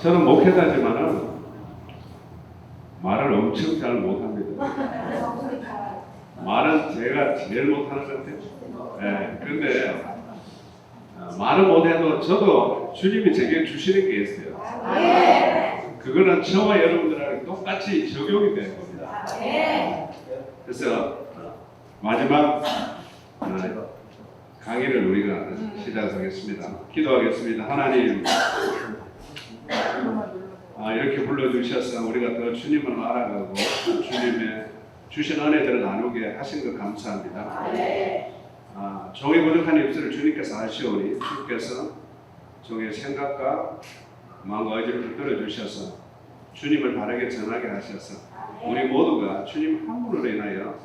저는 목회자지만은 말을 엄청 잘 못합니다. 말은 제가 제일 못하는 것 같아요. 네, 그런데 말은 못해도 저도 주님이 제게 주시는 게 있어요. 그거는 저와 여러분들하고 똑같이 적용이 되는 겁니다. 그래서 마지막 강의를 우리가 시작하겠습니다. 기도하겠습니다. 하나님, 이렇게 불러주셔서 우리가 더 주님을 알아가고 주님의 주신 은혜들을 나누게 하신 것 감사합니다. 종의 부족한 입술을 주님께서 아시오니 주께서 종의 생각과 마음과 의지를 붙들어 주셔서 주님을 바르게 전하게 하셔서 우리 모두가 주님 한 분으로 인하여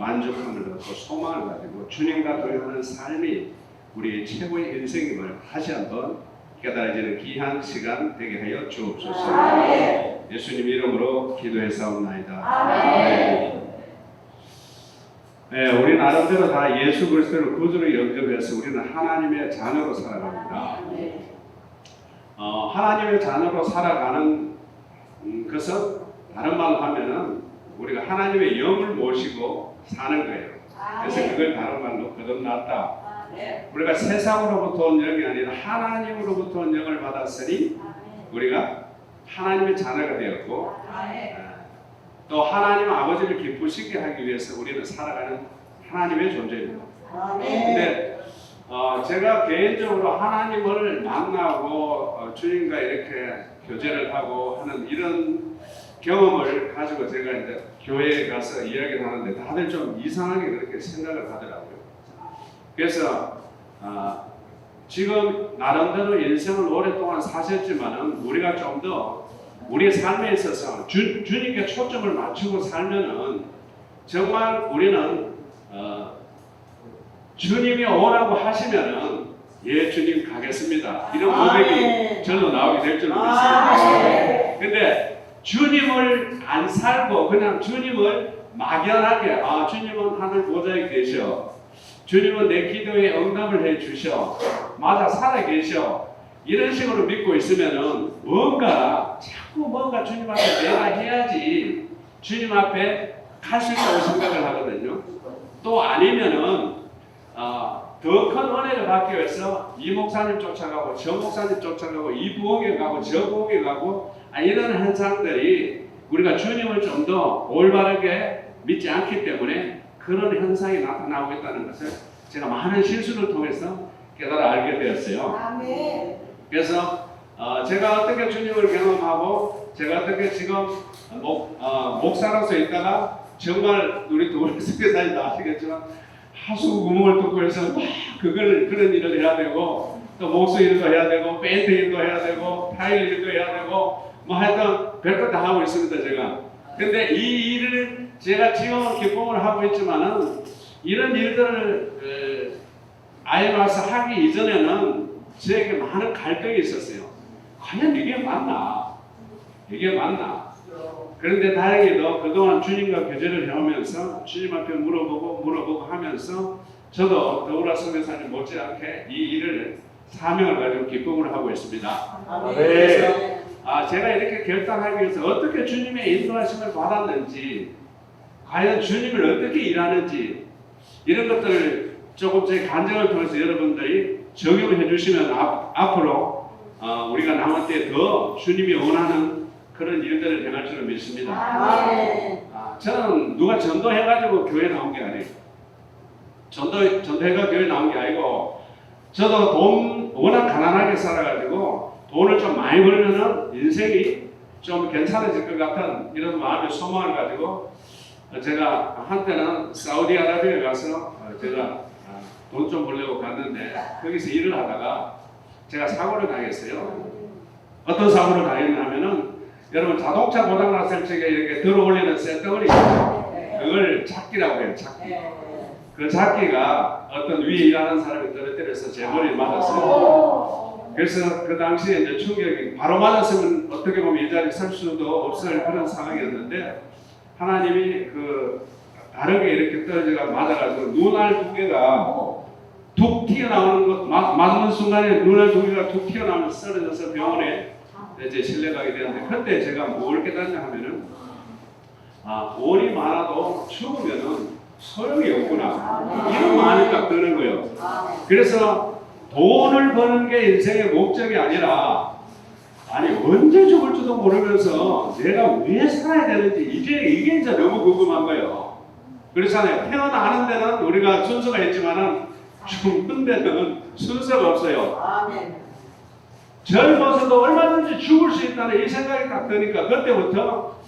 만족함을 얻고 소망을 가지고 주님과 동행하는 삶이 우리의 최고의 인생임을 다시 한번 깨달아지는 귀한 시간 되게 하여 주옵소서. 예수님 이름으로 기도했사옵나이다. 네, 우리 나름대로 다 예수 그리스도를 구주로 영접해서 우리는 하나님의 자녀로 살아갑니다. 하나님의 자녀로 살아가는 것은 다른 말로 하면은 우리가 하나님의 영을 모시고 사는 거예요. 그래서 그걸 다른 말로 거듭났다. 우리가 세상으로부터 온 영이 아니라 하나님으로부터 온 영을 받았으니 우리가 하나님의 자녀가 되었고 또 하나님 아버지를 기쁘시게 하기 위해서 우리는 살아가는 하나님의 존재입니다. 근데 제가 개인적으로 하나님을 만나고 주님과 이렇게 교제를 하고 하는 이런 경험을 가지고 제가 이제 교회에 가서 이야기를 하는데 다들 좀 이상하게 그렇게 생각을 하더라고요. 그래서 지금 나름대로 인생을 오랫동안 사셨지만은 우리가 좀 더 우리의 삶에 있어서 주님께 초점을 맞추고 살면은 정말 우리는 주님이 오라고 하시면은 예 주님 가겠습니다 이런 고백이 절로 나오게 될 줄로 믿습니다. 근데 주님을 안 살고 그냥 주님을 막연하게 주님은 하늘 보좌에 계셔, 주님은 내 기도에 응답을 해 주셔, 맞아 살아 계셔, 이런 식으로 믿고 있으면은 자꾸 뭔가 주님 앞에 내가 해야지 주님 앞에 갈 수 있다고 생각을 하거든요. 또 아니면은 더 큰 은혜를 받기 위해서 이 목사님 쫓아가고 저 목사님 쫓아가고 이 부흥에 가고 저 부흥에 가고 이런 현상들이 우리가 주님을 좀 더 올바르게 믿지 않기 때문에 그런 현상이 나타나고 있다는 것을 제가 많은 실수를 통해서 깨달아 알게 되었어요. 그래서 제가 어떻게 주님을 경험하고 제가 어떻게 지금 목사로서 있다가 정말 우리 도울스케사님도 아시겠지만 하수 구멍을 뚫고 해서 막 그런 일을 해야 되고 또 목수 일도 해야 되고 밴드 일도 해야 되고 타일 일도 해야 되고 뭐 하여튼 별것 다 하고 있습니다 제가. 근데 이 일을 제가 지금은 기쁨을 하고 있지만은 이런 일들을 아예 와서 하기 이전에는 저에게 많은 갈등이 있었어요. 과연 이게 맞나? 그런데 다행히도 그동안 주님과 교제를 해오면서 주님 앞에 물어보고 하면서 저도 더우라 선교사님 못지않게 이 일을 사명을 가지고 기쁨을 하고 있습니다. 그래서 제가 이렇게 결단하기 위해서 어떻게 주님의 인도하심을 받았는지, 과연 주님을 어떻게 일하는지 이런 것들을 조금 제 간증을 통해서 여러분들이 적용해 주시면 앞으로 우리가 남은 때 더 주님이 원하는 그런 일들을 행할 줄 믿습니다. 저는 누가 전도해가지고 교회 나온 게 아니에요. 전도해가 교회 나온 게 아니고 저도 돈 워낙 가난하게 살아가지고 돈을 좀 많이 벌면은 인생이 좀 괜찮아질 것 같은 이런 마음의 소망을 가지고 제가 한때는 사우디아라비아에 가서 제가 돈 좀 벌려고 갔는데 거기서 일을 하다가 제가 사고를 당했어요. 어떤 사고를 당했냐면은 여러분 자동차 고장났을 적에 이렇게 들어올리는 쇳덩어리 그걸 작기라고 해요. 작기. 그 작기가 어떤 위에 일하는 사람이 떨어뜨려서 제 머리에 맞았어요. 그래서 그 당시에 이제 충격이 바로 맞았으면 어떻게 보면 이 자리에 설 수도 없을 그런 상황이었는데 하나님이 다르게 이렇게 떨어져가 맞아가지고 눈알 두 개가 툭 튀어나오는 것, 맞는 순간에 눈알 두 개가 툭 튀어나오면서 쓰러져서 병원에 이제 실내 가게 되는데 그때 제가 뭘 깨닫냐 하면은 돈이 많아도 죽으면은 소용이 없구나 이런 마음이 딱 드는 거예요. 그래서 돈을 버는 게 인생의 목적이 아니라 아니 언제 죽을지도 모르면서 내가 왜 살아야 되는지 이게 이제 너무 궁금한 거예요. 그렇잖아요. 태어나는 데는 우리가 순서가 있지만은 죽는 데는 순서가 없어요. 젊어서도 얼마든지 죽을 수 있다는 이 생각이 딱 드니까 그때부터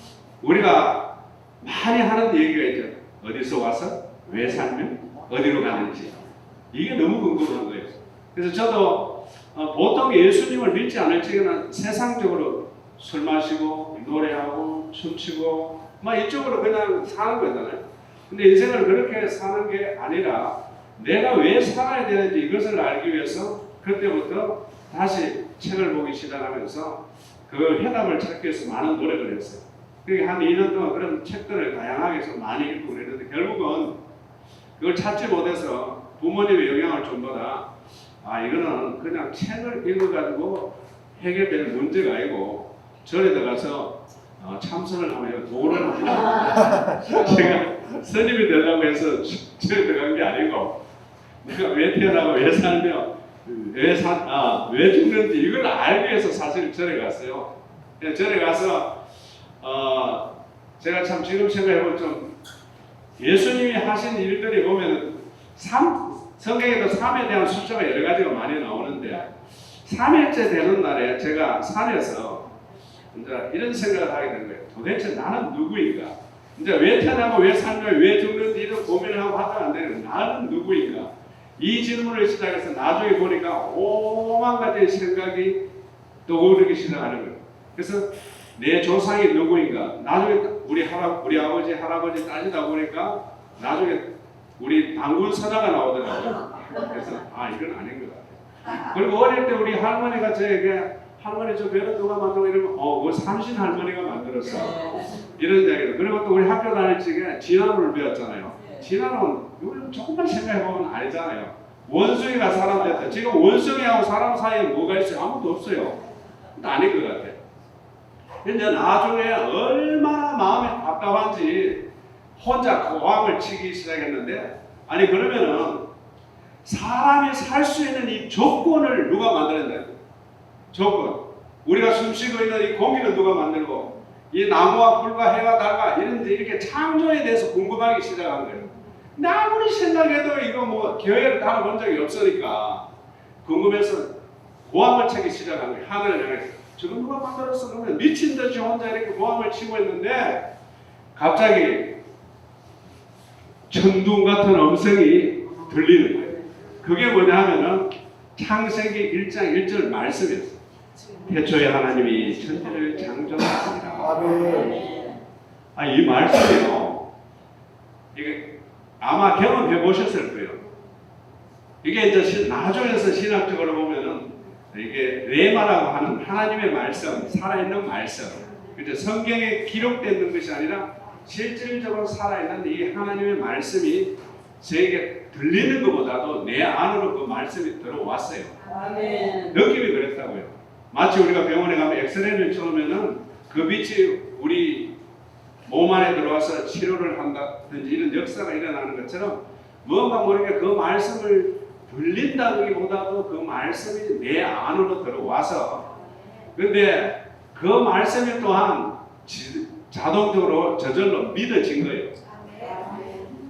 우리가 많이 하는 얘기가 있죠. 어디서 와서 왜 살면 어디로 가는지 이게 너무 궁금한 거예요. 그래서 저도 보통 예수님을 믿지 않을 적에는 세상적으로 술 마시고 노래하고 춤추고 막 이쪽으로 그냥 사는 거잖아요. 근데 인생을 그렇게 사는 게 아니라 내가 왜 살아야 되는지 이것을 알기 위해서 그때부터 다시 책을 보기 시작하면서 그 해답을 찾기 위해서 많은 노력을 했어요. 그게 한 2년 동안 그런 책들을 다양하게 해서 많이 읽고 그랬는데 결국은 그걸 찾지 못해서 부모님의 영향을 좀보다 이거는 그냥 책을 읽어가지고 해결될 문제가 아니고 절에 들어가서 참선을 하면 도를 합니다. 제가 스님이 되려고 해서 절에 들어간 게 아니고 내가 왜 태어나고 왜 살며 왜 죽는지 이걸 알기 위해서 사실 절에 갔어요. 절에 가서 제가 참 지금 생각해보면 좀 예수님이 하신 일들이 보면 성경에도 삶에 대한 숫자가 여러 가지가 많이 나오는데 3일째 되는 날에 제가 산에서 이제 이런 생각을 하게 된 거예요. 도대체 나는 누구인가? 이제 왜 태어나고 왜 살며 왜 죽는지 이런 고민을 하고 하다 안 되는 나는 누구인가? 이 질문을 시작해서 나중에 보니까 오만 가지 생각이 떠오르기 시작하는 거예요. 그래서 내 조상이 누구인가? 나중에 우리 아버지, 할아버지 따지다 보니까 나중에 우리 당군 선화가 나오더라고요. 그래서 이건 아닌 것 같아요. 그리고 어릴 때 우리 할머니가 저에게 할머니 저 배를 누가 만들고 이러면 뭐 삼신 할머니가 만들었어. 이런 이야기를. 그리고 또 우리 학교 다닐 적에 진화론을 배웠잖아요. 진화론 이걸 조금만 생각해보면 알잖아요. 원숭이가 사람 됐다. 지금 원숭이하고 사람 사이에 뭐가 있어요? 아무것도 없어요. 아닌 것 같아요. 근데 나중에 얼마나 마음이 답답한지 혼자 고함을 치기 시작했는데 그러면은 사람이 살 수 있는 이 조건을 누가 만들었나요? 조건. 우리가 숨쉬고 있는 이 공기는 누가 만들고 이 나무와 풀과 해와 달과 이렇게 창조에 대해서 궁금하기 시작한 거예요. 근데 아무리 생각해도 이거 뭐 교회를 다뤄본 적이 없으니까 궁금해서 고함을 치기 시작한 거예요. 하늘을 향해서. 저건 누가 만들었어? 그러면 미친 듯이 혼자 이렇게 고함을 치고 있는데 갑자기 천둥 같은 음성이 들리는 거예요. 그게 뭐냐 하면은 창세기 1장 1절 말씀이었어요. 태초에 하나님이 천지를 창조하셨습니다. 이 말씀이요. 이게 아마 경험해 보셨을 거예요. 이게 이제 나중에서 신학적으로 보면은 이게 레마라고 하는 하나님의 말씀, 살아있는 말씀. 그죠? 성경에 기록되는 것이 아니라 실질적으로 살아있는 이 하나님의 말씀이 저에게 들리는 것보다도 내 안으로 그 말씀이 들어왔어요. 느낌이 그랬다고요. 마치 우리가 병원에 가면 엑스레이를 찍으면은 그 빛이 우리 몸 안에 들어와서 치료를 한다든지 이런 역사가 일어나는 것처럼 무언가 모르게 그 말씀을 들린다기보다도 그 말씀이 내 안으로 들어와서 근데 그 말씀이 또한 자동적으로 저절로 믿어진 거예요.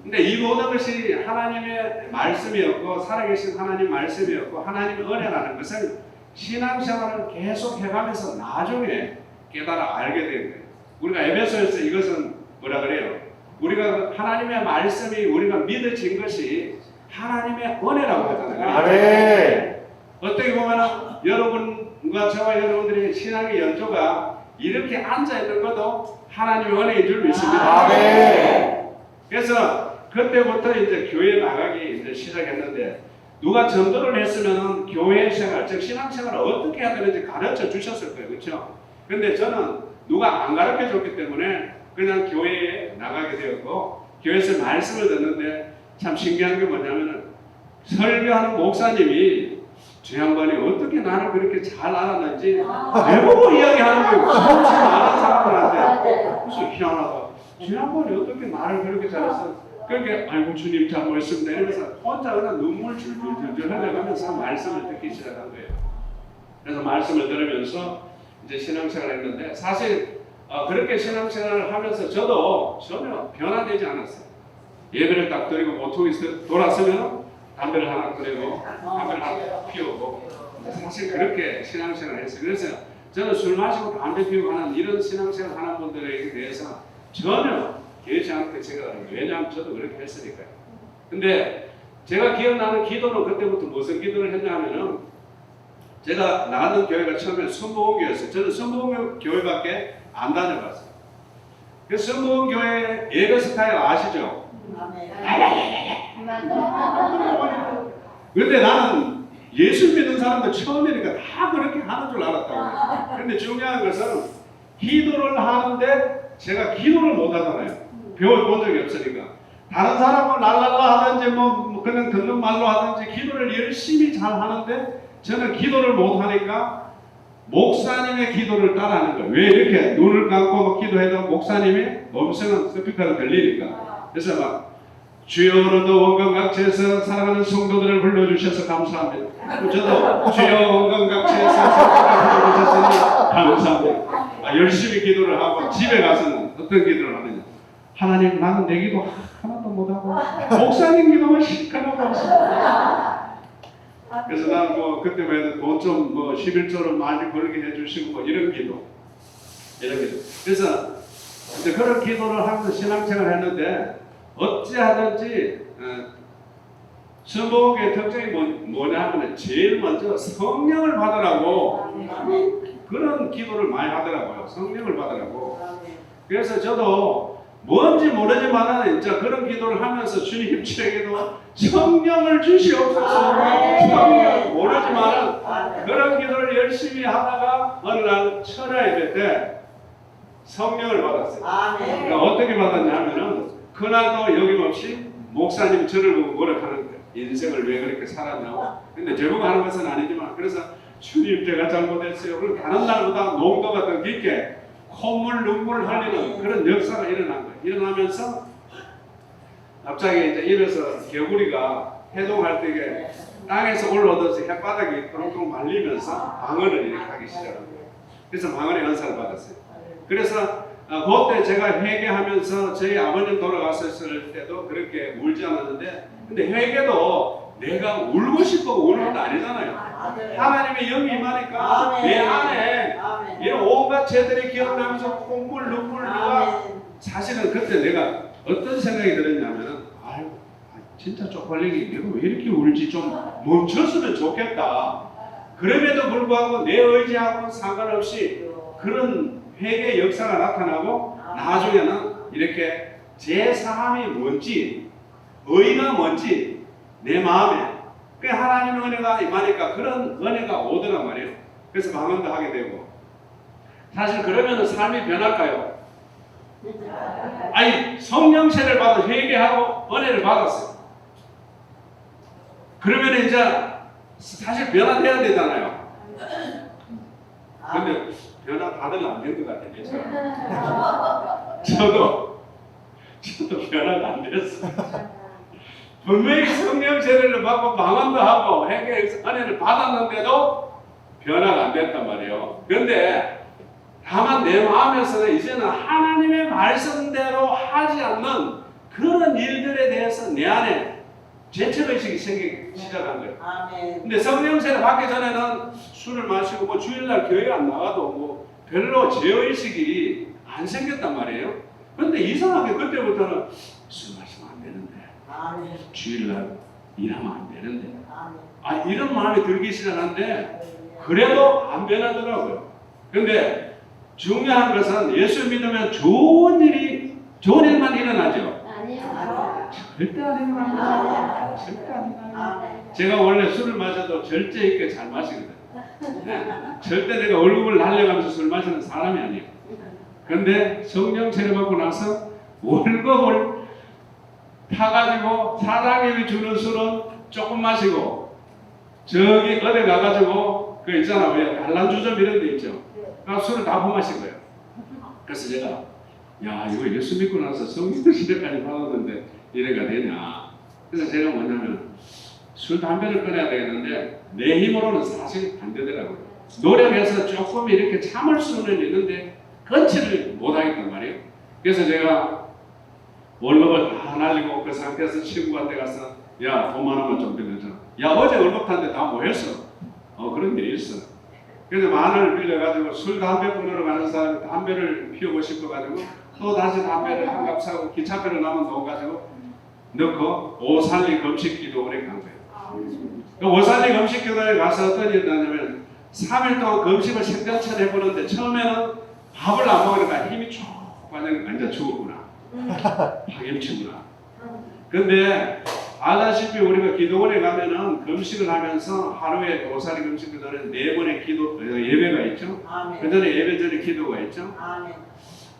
근데 이 모든 것이 하나님의 말씀이었고 살아계신 하나님 말씀이었고 하나님의 은혜라는 것을 신앙생활을 계속 해가면서 나중에 깨달아 알게 된 거예요. 우리가 에베소에서 이것은 뭐라 그래요? 우리가 하나님의 말씀이 우리가 믿어진 것이 하나님의 은혜라고 하잖아요. 어떻게 보면 여러분과 저와 여러분들의 신앙의 연조가 이렇게 앉아있는 것도 하나님의 은혜인 줄 믿습니다. 그래서 그때부터 이제 교회 나가기 이제 시작했는데 누가 전도를 했으면 교회 생활, 즉 신앙 생활을 어떻게 해야 되는지 가르쳐 주셨을 거예요. 그렇죠? 근데 저는 누가 안 가르쳐 줬기 때문에 그냥 교회에 나가게 되었고 교회에서 말씀을 듣는데 참 신기한 게 뭐냐면은 설교하는 목사님이 저 양반이 어떻게 나를 그렇게 잘 알았는지 내보고 이야기하는 거예요. 처음 아는 사람들한테. 그래서 희한하다. 저 양반이 어떻게 나를 그렇게 잘했어? 그렇게 아이고 주님 잘 말씀네. 이러면서 혼자 그냥 눈물 줄줄줄줄 흘려가면서 말씀을 듣기 시작한 거예요. 그래서 말씀을 들으면서 이제 신앙생활을 했는데 사실 그렇게 신앙생활을 하면서 저도 전혀 변화되지 않았어요. 예배를 딱 드리고 모퉁이 돌았으면 담배를 하나 끊고 담배를 하나 피우고 사실 그렇게 신앙생활을 했어요. 그래서 저는 술 마시고 담배 피우고 하는 이런 신앙생활 하는 분들에 대해서 전혀 개의치 않게 생각합니다. 왜냐하면 저도 그렇게 했으니까요. 근데 제가 기억나는 기도는 그때부터 무슨 기도를 했냐 하면은 제가 나갔던 교회가 처음에 선보원교회였어요. 저는 선보원교회밖에 안 다녀봤어요. 그 선보원교회 예배 스타일 아시죠? 근데 나는 예수 믿는 사람들 처음이니까 다 그렇게 하는 줄 알았다고요. 근데 중요한 것은 기도를 하는데 제가 기도를 못 하잖아요. 배워본 적이 없으니까. 다른 사람은 랄랄라 하든지 뭐 그냥 듣는 말로 하든지 기도를 열심히 잘 하는데 저는 기도를 못 하니까 목사님의 기도를 따라하는 거예요. 왜 이렇게 눈을 감고 기도해도 목사님의 음성은 스피커로 들리니까. 그래서 막 주여 오늘도 원광각지에서 사랑하는 성도들을 불러주셔서 감사합니다. 저도 주여 원광각지에서 성도들을 불러주셔서 감사합니다. 열심히 기도를 하고 집에 가서는 어떤 기도를 하느냐. 하나님 나는 내 기도 하나도 못하고 목사님 기도만 실컷 하고 있습니다. 그래서 나는 뭐 그때 왜 돈 좀 뭐 11조를 많이 벌게 해주시고 뭐 이런 기도. 그래서 이제 그런 기도를 하면서 신앙생활을 했는데 어찌하든지 선보교의 특징이 뭐냐 하면 제일 먼저 성령을 받으라고 그런 기도를 많이 하더라고요. 성령을 받으라고. 그래서 저도 뭔지 모르지만은 이제 그런 기도를 하면서 주님 저에게도 성령을 주시옵소서. 성령 모르지만은 그런 기도를 열심히 하다가 어느 날 철야 예배 때 성령을 받았어요. 그러니까 어떻게 받았냐면은 그날도 여김없이 목사님 저를 보고 뭐라하는 거예요. 인생을 왜 그렇게 살았냐고. 근데 제보고 하는 것은 아니지만 그래서 주님 제가 잘못했어요. 그리고 다른 날보다 농도가 더 깊게 콧물 눈물을 흘리는 그런 역사가 일어난 거예요. 일어나면서 갑자기 이제 일어서 개구리가 해동할 때 땅에서 올라오듯이 햇바닥이 똥똥 말리면서 방언을 이렇게 하기 시작한 거예요. 그래서 방언의 은사를 받았어요. 그래서 그때 제가 회개하면서 저희 아버님 돌아갔을 때도 그렇게 울지 않았는데 근데 회개도 내가 울고 싶어 우는 것도 아니잖아요. 하나님의 영이 임하니까 내 안에 이런 온갖 죄들이 기억나면서 콧물 눈물과 사실은 그때 내가 어떤 생각이 들었냐면 아유 진짜 쪽팔리게 내가 왜 이렇게 울지 좀 멈췄으면 좋겠다. 그럼에도 불구하고 내 의지하고는 상관없이 그런 회개의 역사가 나타나고 나중에는 이렇게 제 사함이 뭔지 의가 뭔지 내 마음에 그 하나님의 은혜가 임하니까 그런 은혜가 오더란 말이에요. 그래서 방언도 하게 되고 사실 그러면 삶이 변할까요? 아니 성령세를 받아 회개하고 은혜를 받았어요. 그러면 이제 사실 변화돼야 되잖아요. 근데 변화 받으면 안 될 것 같아요. 저도 변화가 안 됐어. 분명히 성령 세례를 받고 방언도 하고 회개 은혜를 받았는데도 변화가 안 됐단 말이에요. 그런데 다만 내 마음에서는 이제는 하나님의 말씀대로 하지 않는 그런 일들에 대해서 내 안에 죄책의식이 생기기 시작한 거예요. 근데 성령 세례 받기 전에는 술을 마시고 뭐 주일날 교회 안 나가도 뭐 별로 죄의식이 안 생겼단 말이에요. 그런데 이상하게 그때부터는 술 마시면 안 되는데 주일날 일하면 안 되는데 이런 마음이 들기 시작하는데 그래도 안 변하더라고요. 그런데 중요한 것은 예수 믿으면 좋은 일만 일어나죠. 절대 안 일어납니다. 절대 안 일어납니다. 제가 원래 술을 마셔도 절제 있게 잘 마시거든요. 절대 내가 얼굴을 날려가면서 술 마시는 사람이 아니에요. 그런데 성령 세례 받고 나서 월급을 타가지고 사장님이 주는 술은 조금 마시고 저기 어디 가가지고 그 있잖아 왜 갈란주점 이런 데 있죠. 그 술을 다 퍼마신 거예요. 그래서 제가 야 이거 예수 믿고 나서 성령 시대까지 받았는데 이래가 되냐. 그래서 제가 뭐냐면 술 담배를 끊어야 되겠는데 내 힘으로는 사실 안 되더라고요. 노력해서 조금 이렇게 참을 수는 있는데 끊지를 못하겠단 말이에요. 그래서 제가 월급을 다 날리고 그 상태에서 친구한테 가서 야 돈 많으면 좀 빌려줘. 야 어제 월급 탔는데 다 뭐 했어? 그런 일이 있어. 그래서 만 원을 빌려가지고 술 담배 끊으러 가는 사람이 담배를 피우고 싶어가지고 또 다시 담배를 한 갑 사고 기차표를 남은 돈 가지고 넣고 오살리 금식기도원에 간 거예요. 그 오살리 금식기도원에 가서 어떤 일이 있냐면 3일 동안 금식을 생전처럼 해보는데 처음에는 밥을 안 먹으니까 힘이 쭉 빠지니까 이제 죽었구나. 파김치구나. 근데 아다시피 우리가 기도원에 가면은 금식을 하면서 하루에 오살리 금식기도원에 4번의 기도 예배가 있죠. 그 전에 예배 전에 기도가 있죠.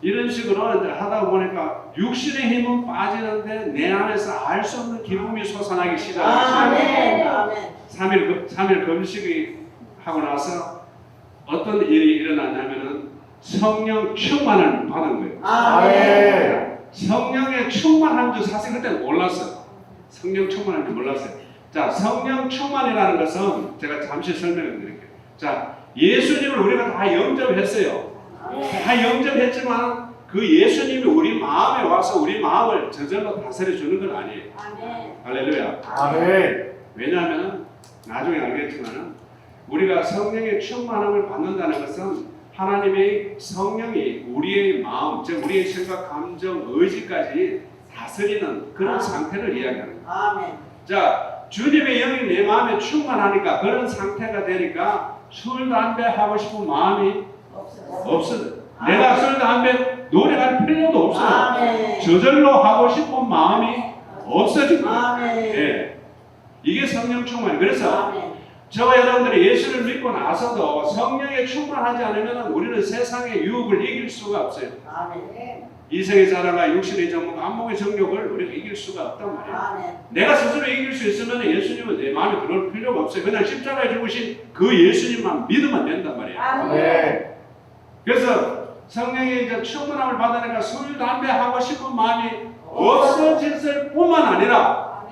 이런 식으로 이제 하다 보니까 육신의 힘은 빠지는데 내 안에서 알 수 없는 기쁨이 솟아나기 시작했어요. 3일 금식이 하고 나서 어떤 일이 일어났냐면은 성령 충만을 받은 거예요. 성령의 충만한 줄 사실 그때는 몰랐어요. 성령 충만한 줄 몰랐어요. 자, 성령 충만이라는 것은 제가 잠시 설명해 드릴게요. 자, 예수님을 우리가 다 영접했어요. 다 영접했지만 그 예수님이 우리 마음에 와서 우리 마음을 저절로 다스려 주는 건 아니에요. 할렐루야. 아멘. 왜냐하면 나중에 알겠지만 우리가 성령의 충만함을 받는다는 것은 하나님의 성령이 우리의 마음, 즉 우리의 생각, 감정, 의지까지 다스리는 그런 상태를 이야기하는 거예요. 자, 주님의 영이 내 마음에 충만하니까 그런 상태가 되니까 술, 담배 하고 싶은 마음이 없어요. 내가 술, 담배 노력할 필요도 없어요. 저절로 하고 싶은 마음이 없어집니다. 예. 이게 성령 충만이에요. 그래서 저와 여러분들이 예수를 믿고 나서도 성령에 충만하지 않으면 우리는 세상의 유혹을 이길 수가 없어요. 이생의 자라가 육신의 정욕, 안목의 정욕을 우리가 이길 수가 없단 말이에요. 내가 스스로 이길 수 있으면 예수님은 내 마음에 들어올 필요가 없어요. 그냥 십자가에 죽으신 그 예수님만 믿으면 된단 말이에요. 그래서 성령의 이제 충만함을 받으니까 술, 담배 하고 싶은 마음이 없어질 뿐만 아니라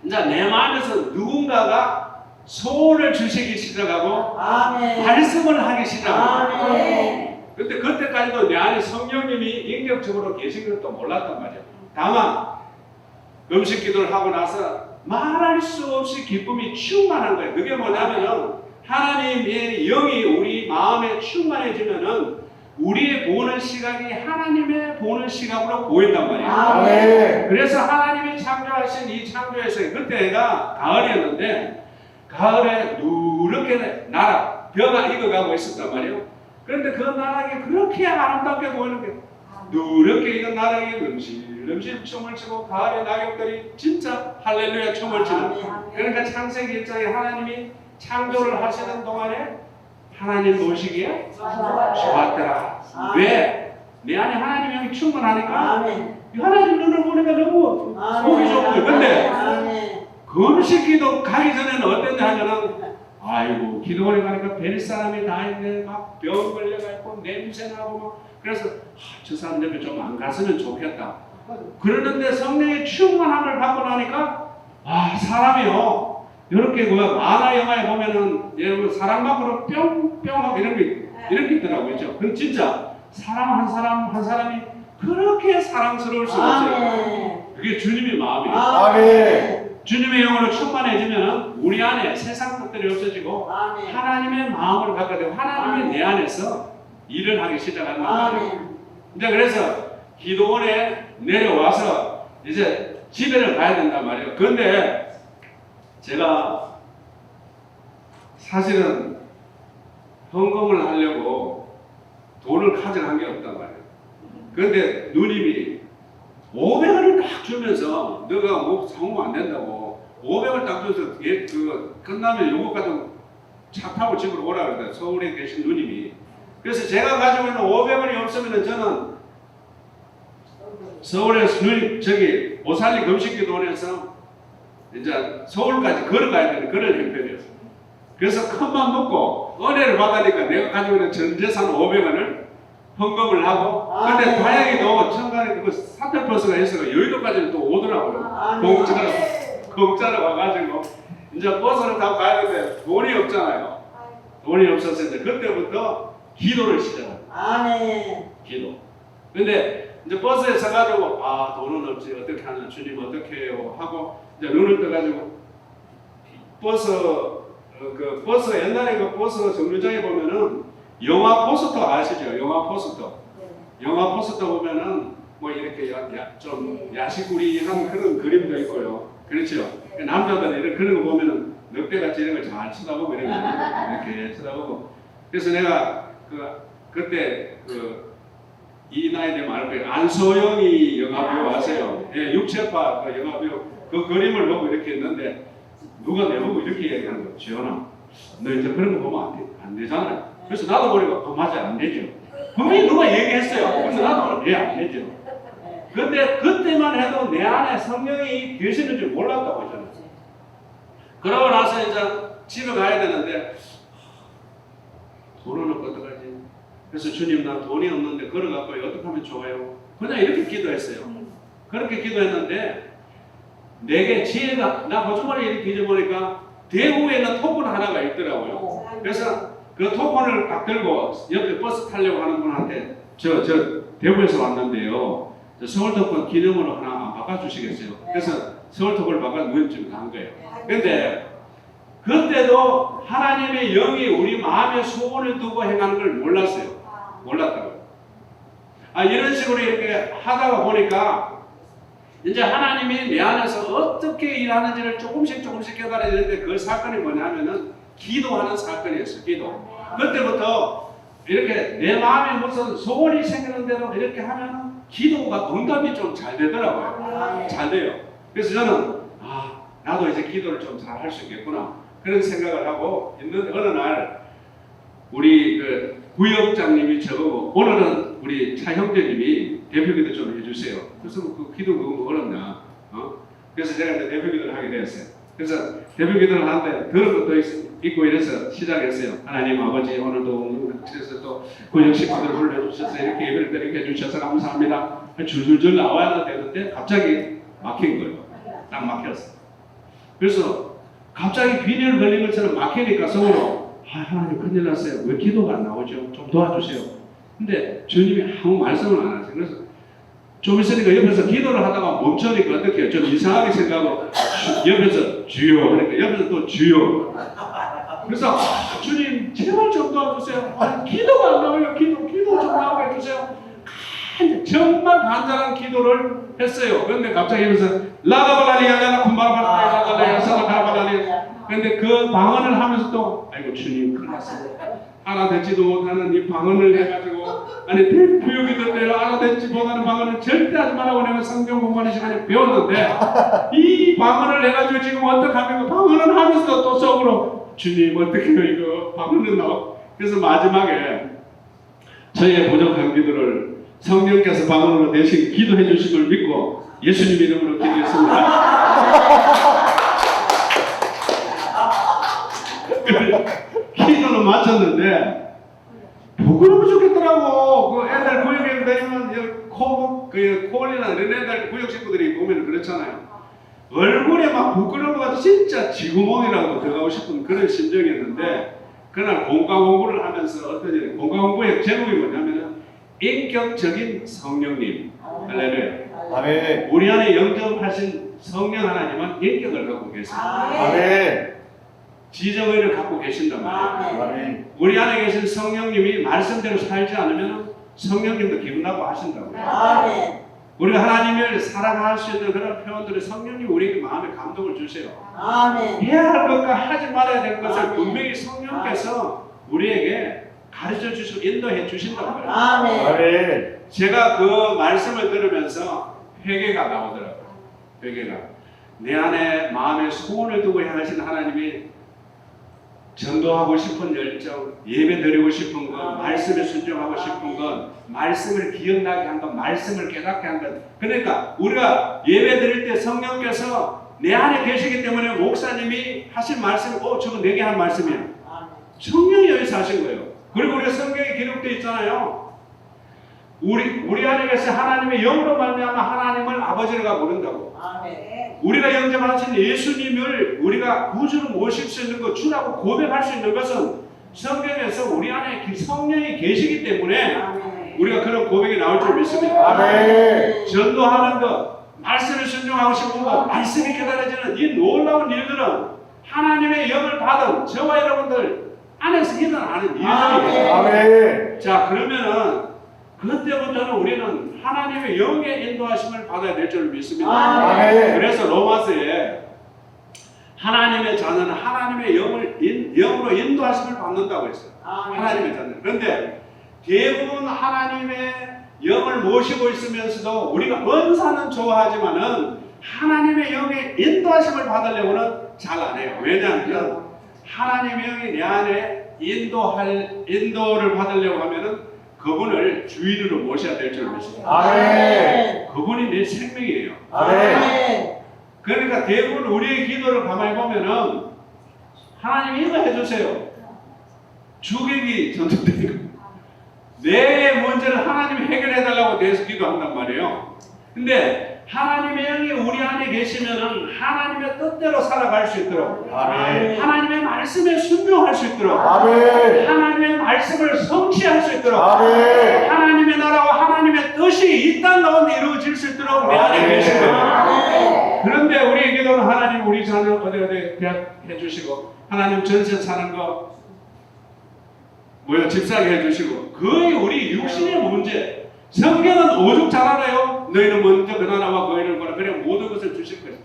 이제 내 마음에서 누군가가 소원을 주시기 시작하고 말씀을 하기 시작합니다. 근데 그때까지도 내 안에 성령님이 인격적으로 계신 것도 몰랐단 말이에요. 다만 음식 기도를 하고 나서 말할 수 없이 기쁨이 충만한 거예요. 그게 뭐냐면은 하나님의 영이 우리 마음에 충만해지면은 우리의 보는 시각이 하나님의 보는 시각으로 보인단 말이에요. 그래서 하나님이 창조하신 이 창조에서 그때가 가을이었는데 가을에 누렇게 나락 벼가 익어가고 있었단 말이에요. 그런데 그 나락이 그렇게 아름답게 보이는 게 누렇게 익은 나락이 넘실넘실 춤을 추고 가을의 낙엽들이 진짜 할렐루야 춤을 추는. 그러니까 창세기 1장에 하나님이 창조를 하시는 동안에 하나님 보시기에 좋았더라. 왜? 내 안에 하나님 영이 충만하니까 하나님 눈을 보니까 너무 보기 좋은 거예요. 근데 금식기도 가기 전에는 어땠냐 하면은 아이고 기도원에 가니까 뵐 사람이 다 있네. 막 병 걸려가 있고 냄새 나고 막 그래서 저 사람 때문에 좀 안 갔으면 좋겠다. 그러는데 성령의 충만함을 받고 나니까 사람이요 이렇게 그 만화 영화에 보면은 여러분 사랑막으로 뿅뿅하고 이런 게 있더라고요. 그렇죠? 그럼 진짜 사람 한 사람이 그렇게 사랑스러울 수 없어요. 그게 주님의 마음이에요. 주님의 영으로 충만해지면 우리 안에 세상 것들이 없어지고 하나님의 마음을 갖게 되고 하나님이 내 안에서 일을 하기 시작하는 거예요. 이제 그래서 기도원에 내려와서 이제 집에를 가야 된단 말이에요. 그런데 제가 사실은 헌금을 하려고 돈을 가져간 게 없단 말이에요. 그런데 누님이 500원을 딱 주면서 너가 뭐 사오면 안 된다고 500원을 딱 줘서 그 끝나면 요거 가지고 차 타고 집으로 오라 그러다 서울에 계신 누님이. 그래서 제가 가지고 있는 500원이 없으면 저는 서울에서 저기 오살리 금식기도원에서 이제 서울까지 걸어가야 되는 그런 형편이었어요. 그래서 큰 맘 먹고 은혜를 받으니까 내가 가지고 있는 전 재산 500원을 헌금을 하고, 근데 다행히도 천간에 그 사털버스가 있어서 여의도까지 또 오더라고요. 공짜로 와가지고 이제 버스를 타고 가야 되는데 돈이 없잖아요. 돈이 없어서 이제 그때부터 기도를 시작합니다. 아멘. 기도. 근데 이제 버스에 서가지고 돈은 없지 어떻게 하나 주님 어떻게 해요 하고 이제 눈을 떠가지고 버스 옛날에 그 버스 정류장에 보면은 영화 포스터 아시죠? 영화 포스터. 영화 포스터 보면은 뭐 이렇게 좀 야시구리한 그런 그림도 있고요. 그렇죠? 남자들은 이런 그런 거 보면은 늑대같이 이런 걸 잘 쳐다보고 이렇게 쳐다보고. 그래서 내가 그때 이 나이 되면 알 거예요. 안소영이 영화배우 아세요? 예, 육체파 그 영화배우 그 그림을 보고 이렇게 했는데 누가 내보고 이렇게 얘기하는 거예요. 지연아, 너 이제 그런 거 보면 안 되잖아요. 그래서 나도 보니까 맞아, 안 되죠. 분명히 누가 얘기했어요. 그래서 나도 안 되죠. 근데 그때만 해도 내 안에 성령이 계시는 줄 몰랐다고 저는. 그러고 나서 이제 집에 가야 되는데 돈은 없고 어떡하지? 그래서 주님, 나 돈이 없는데 걸어갖고 어떻게 하면 좋아요? 그냥 이렇게 기도했어요. 그렇게 기도했는데 내게 지혜가, 나 거짓말을 이렇게 잊어보니까 대구에 있는 토큰 하나가 있더라고요. 그래서 그 토큰을 딱 들고 옆에 버스 타려고 하는 분한테 저 대구에서 왔는데요. 서울 토큰 기념으로 하나 바꿔주시겠어요? 그래서 서울 토큰을 바꿔 무협지로 간 거예요. 근데 그때도 하나님의 영이 우리 마음에 소원을 두고 행하는 걸 몰랐다고요. 이런 식으로 이렇게 하다가 보니까 이제 하나님이 내 안에서 어떻게 일하는지를 조금씩 깨달아지는데 그 사건이 뭐냐면은 기도하는 사건이었어요. 기도. 그때부터 이렇게 내 마음에 무슨 소원이 생기는 대로 이렇게 하면 기도가 응답이 좀 잘 되더라고요. 잘 돼요. 그래서 저는 나도 이제 기도를 좀 잘 할 수 있겠구나 그런 생각을 하고 있는 어느 날 우리 그 구역장님이 저보고 오늘은 우리 차 형제님이 대표기도 좀 해주세요. 그래서 그 기도 그거 어렵나? 그래서 제가 이제 대표기도를 하게 되었어요. 그래서 대표기도를 하는데 들은 것도 있고 이래서 시작했어요. 하나님 아버지, 오늘도 그래서 또 구역 식구들 불러주셔서 이렇게 예배를 드리게 해주셔서 감사합니다. 줄줄줄 나와야 되는데 갑자기 막힌 거예요. 딱 막혔어요. 그래서 갑자기 균열 걸린 것처럼 막히니까 속으로 하나님 큰일 났어요. 왜 기도가 안 나오죠? 좀 도와주세요. 근데 주님이 아무 말씀을 안 하세요. 그래서 좀 있으니까 옆에서 기도를 하다가 멈추니까 어떻게 해요? 좀 이상하게 생각하고 옆에서 주여 그러니까 옆에서 또 주여. 그래서 주님 제발 좀 도와주세요. 기도가 안 나와요. 기도 좀 나오게 해주세요. 정말 간절한 기도를 했어요. 그런데 갑자기 옆에서 라다발라리야나 쿰바라발라리야나 사라바라발라리. 그런데 그 방언을 하면서 또 아이고 주님 큰일 났어요. 알아듣지도 못하는 이 방언을 해가지고 대표기도대로 알아듣지 못하는 방언을 절대 하지 말라고 내가 성경 공부하는 시간에 배웠는데 이 방언을 해가지고 지금 어떡합니까? 방언을 하면서도 또 속으로 주님 어떻게 해요 이거 방언은 나오고. 그래서 마지막에 저희의 부족한 기도를 성령께서 방언으로 대신 기도해 주신 걸 믿고 예수님 이름으로 기도했습니다. 기도는 마쳤는데 부끄러워 죽겠더라고. 그 애들 구역에 다니면 코올리나 이런 애들 구역 식구들이 보면 그렇잖아요. 얼굴에 막 부끄러워가지고 진짜 지구멍이라고 들어가고 싶은 그런 심정이었는데 그날 공과공부를 하면서 어떤 일이 공과공부의 제목이 뭐냐면은 인격적인 성령님. 할렐루야. 아멘. 우리 안에 영접하신 성령 하나님은 인격을 갖고 계십니다. 아멘. 지정의를 갖고 계신단 말이에요. 아멘. 우리 안에 계신 성령님이 말씀대로 살지 않으면 성령님도 기분 나빠 하신다고요. 아멘. 우리가 하나님을 사랑할 수 있는 그런 표현들을 성령님 우리에게 마음에 감동을 주세요. 아멘. 해야 할 것과 하지 말아야 될 것을 아멘. 분명히 성령께서 우리에게 가르쳐 주시고 인도해 주신다고요. 아멘. 아멘. 제가 그 말씀을 들으면서 회개가 나오더라고요. 회개가. 내 안에 마음에 소원을 두고 향하신 하나님이 전도하고 싶은 열정, 예배 드리고 싶은 것, 말씀에 순종하고 싶은 것, 말씀을 기억나게 한 것, 말씀을 깨닫게 한 것. 그러니까 우리가 예배 드릴 때 성령께서 내 안에 계시기 때문에 목사님이 하신 말씀, 저거 내게 한 말씀이야. 성령이 여기서 하신 거예요. 그리고 우리가 성경에 기록되어 있잖아요. 우리 안에 계신 하나님의 영으로 말미암아 하나님을 아버지가 부른다고. 우리가 영접하신 예수님을 우리가 구주로 모실 수 있는 것, 주라고 고백할 수 있는 것은 성경에서 우리 안에 성령이 계시기 때문에 우리가 그런 고백이 나올 줄 믿습니다. 전도하는 것, 말씀을 순종하고 싶은 것, 말씀이 깨달아지는 이 놀라운 일들은 하나님의 영을 받은 저와 여러분들 안에서 일어나는 일들이에요. 자, 그러면은 그때부터는 우리는 하나님의 영의 인도하심을 받아야 될 줄 믿습니다. 그래서 로마서에 하나님의 자녀는 하나님의 영으로 인도하심을 받는다고 했어요. 하나님의 자녀. 그런데 대부분 하나님의 영을 모시고 있으면서도 우리가 은사는 좋아하지만은 하나님의 영의 인도하심을 받으려고는 잘 안 해요. 왜냐하면 하나님의 영이 내 안에 인도를 받으려고 하면은 그분을 주인으로 모셔야 될 줄 믿습니다. 그분이 내 생명이에요. 그러니까 대부분 우리의 기도를 가만히 보면은 하나님 이거 해주세요. 주객이 전도되니까 내 문제를 하나님이 해결해달라고 대해서 기도한단 말이에요. 근데 하나님의 영이 우리 안에 계시면은 하나님의 뜻대로 살아갈 수 있도록, 하나님의 말씀에 순종할 수 있도록, 하나님의 말씀을 성취할 수 있도록, 하나님의 나라와 하나님의 뜻이 이 땅 가운데 이루어질 수 있도록 내 안에 계신 거예요. 그런데 우리의 기도는 하나님 우리 자녀 어디 대학 해주시고, 하나님 전세 사는 거 집 사게 해주시고, 거의 우리 육신의 문제. 성경은 오죽 잘 알아요. 너희는 먼저 그 나라와 그 일을 보라. 그래 모든 것을 주실 거예요.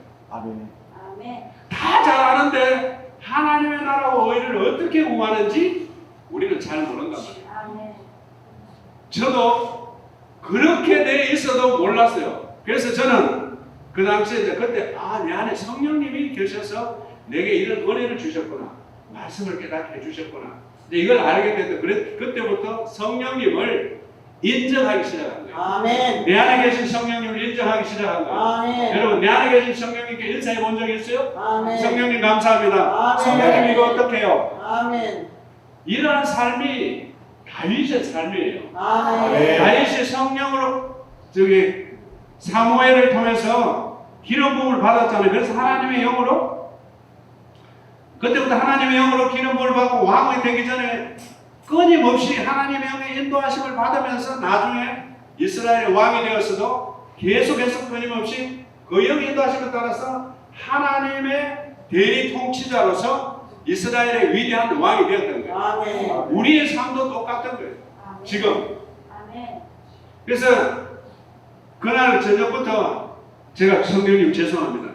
다 잘 아는데 하나님의 나라와 의를 어떻게 구하는지 우리는 잘 모른단 말이에요. 저도 그렇게 돼 있어도 몰랐어요. 그래서 저는 그 당시에 이제 그때 내 안에 성령님이 계셔서 내게 이런 은혜를 주셨구나. 말씀을 깨닫게 해주셨구나. 이걸 알게 됐는데 그때부터 성령님을 인정하기 시작한 거예요. 내 안에 계신 성령님을 인정하기 시작한 거예요. 여러분 내 안에 계신 성령님께 인사해 본 적 있어요? 성령님 감사합니다. 성령님 이거 어떻게 해요? 이러한 삶이 다윗의 삶이에요. 다윗이 성령으로 사무엘을 통해서 기름 부음을 받았잖아요. 그래서 하나님의 영으로 그때부터 하나님의 영으로 기름 부음을 받고 왕이 되기 전에 끊임없이 하나님의 영의 인도하심을 받으면서 나중에 이스라엘의 왕이 되었어도 계속해서 끊임없이 그 영의 인도하심을 따라서 하나님의 대리 통치자로서 이스라엘의 위대한 왕이 되었던 거예요. 우리의 삶도 똑같은 거예요. 지금. 그래서 그날 저녁부터 제가 성령님 죄송합니다.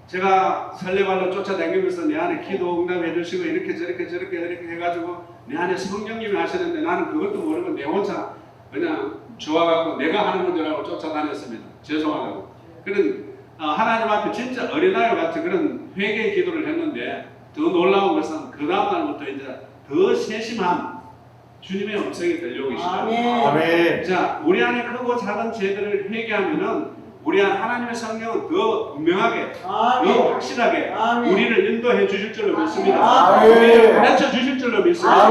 제가 설레발로 쫓아다니면서 내 안에 기도 응답해 주시고 이렇게 저렇게 해가지고 내 안에 성령님이 하시는데 나는 그것도 모르고 내 혼자 그냥 좋아가고 내가 하는 줄 알고 쫓아다녔습니다. 죄송하다고. 그런 하나님 앞에 진짜 어린아이 같은 그런 회개의 기도를 했는데 더 놀라운 것은 그 다음날부터 이제 더 세심한 주님의 음성이 들려오기 시작합니다. 자, 우리 안에 크고 작은 죄들을 회개하면은 우리 안 하나님의 성령은 더 분명하게, 더 확실하게 우리를 인도해 주실 줄로 믿습니다. 우리를 가르쳐 주실 줄로 믿습니다.